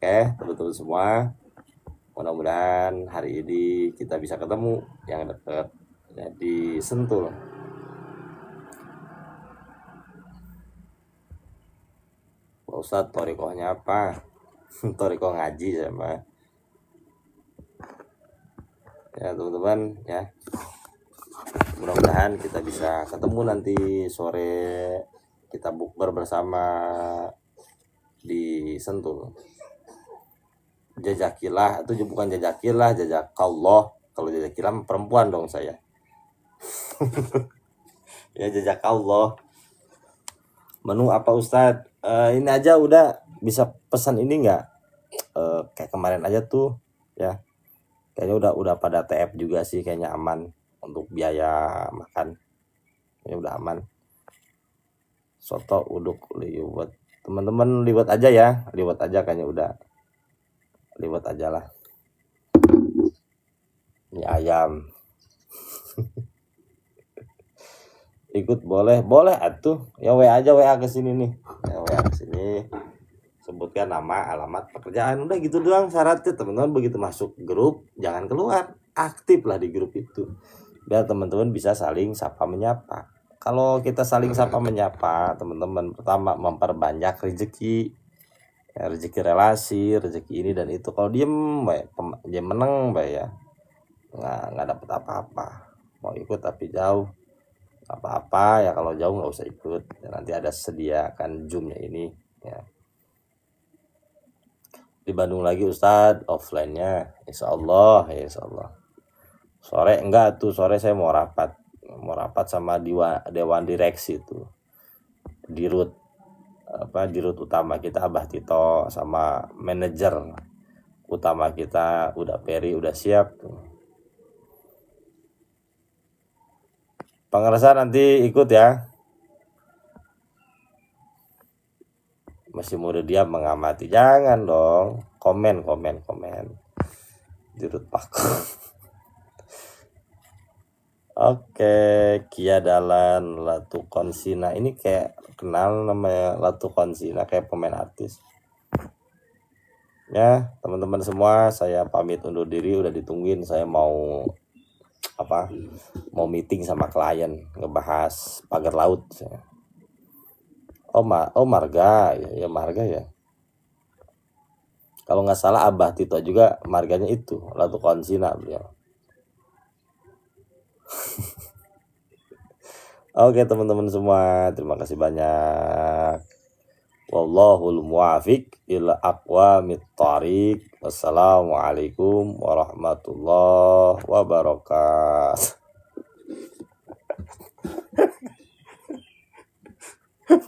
Oke, teman-teman semua. Mudah-mudahan hari ini kita bisa ketemu yang dekat ya, di Sentul. Pak Ustadz, torikohnya apa? Torikoh ngaji sama. Ya teman-teman ya. Mudah-mudahan kita bisa ketemu nanti sore, kita bukber bersama di Sentul. Jazakilah itu bukan jazakilah, jazakallah. Kalau jazakilah perempuan dong saya. Ya jazakallah. Menu apa Ustadz? Ini aja udah bisa pesan ini nggak? Kayak kemarin aja tuh ya. Kayaknya udah pada TF juga sih, kayaknya aman untuk biaya makan. Ini udah aman. Soto uduk liwet. Teman-teman liwet aja ya, liwet aja kayaknya udah. liwat aja lah. Ini ayam. Ikut boleh atuh. Ya WA aja, WA ke sini nih. Ya, WA ke sini. Sebutkan nama, alamat, pekerjaan, udah gitu doang syaratnya. Teman-teman begitu masuk grup jangan keluar, aktif lah di grup itu biar teman-teman bisa saling sapa menyapa. Kalau kita saling sapa menyapa, teman-teman, pertama memperbanyak rezeki, ya, rezeki relasi, rezeki ini dan itu. Kalau diem baik, dia menang baik ya, nggak dapet apa-apa. Mau ikut tapi jauh apa-apa ya, kalau jauh nggak usah ikut ya, nanti ada sediakan Zoomnya ini ya. Di Bandung lagi Ustadz, offline-nya insya Allah. Sore enggak tuh, sore saya mau rapat sama dewan direksi tuh, dirut utama kita Abah Tito sama manajer utama kita udah Peri udah siap tuh. Pengerasa nanti ikut ya. Masih muda dia mengamati, jangan dong komen dirut Pak. Oke, Kia Dalan Latu Konsina, ini kayak kenal namanya Latu Konsina, kayak pemain artis ya. Teman-teman semua, saya pamit undur diri, udah ditungguin, saya mau meeting sama klien ngebahas pagar laut saya. Marga ya Marga ya. Kalau nggak salah Abah Tito juga marganya itu Latu Konsina beliau. Oke teman-teman semua, terima kasih banyak. Wallahul muwafiq ila aqwamit thariq. Wassalamualaikum warahmatullahi wabarakatuh.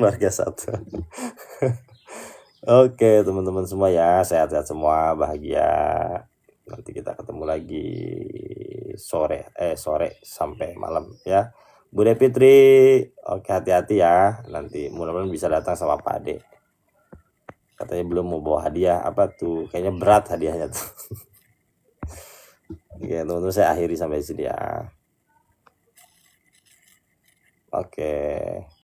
Marga satu. Oke teman-teman semua ya, sehat-sehat semua, bahagia. Nanti kita ketemu lagi sore sampai malam ya. Bude Fitri, oke hati-hati ya. Nanti mudah-mudahan bisa datang sama Pak Ade. Katanya belum mau bawa hadiah, apa tuh? Kayaknya berat hadiahnya tuh. Oke teman-teman, saya akhiri sampai sini ya. Oke.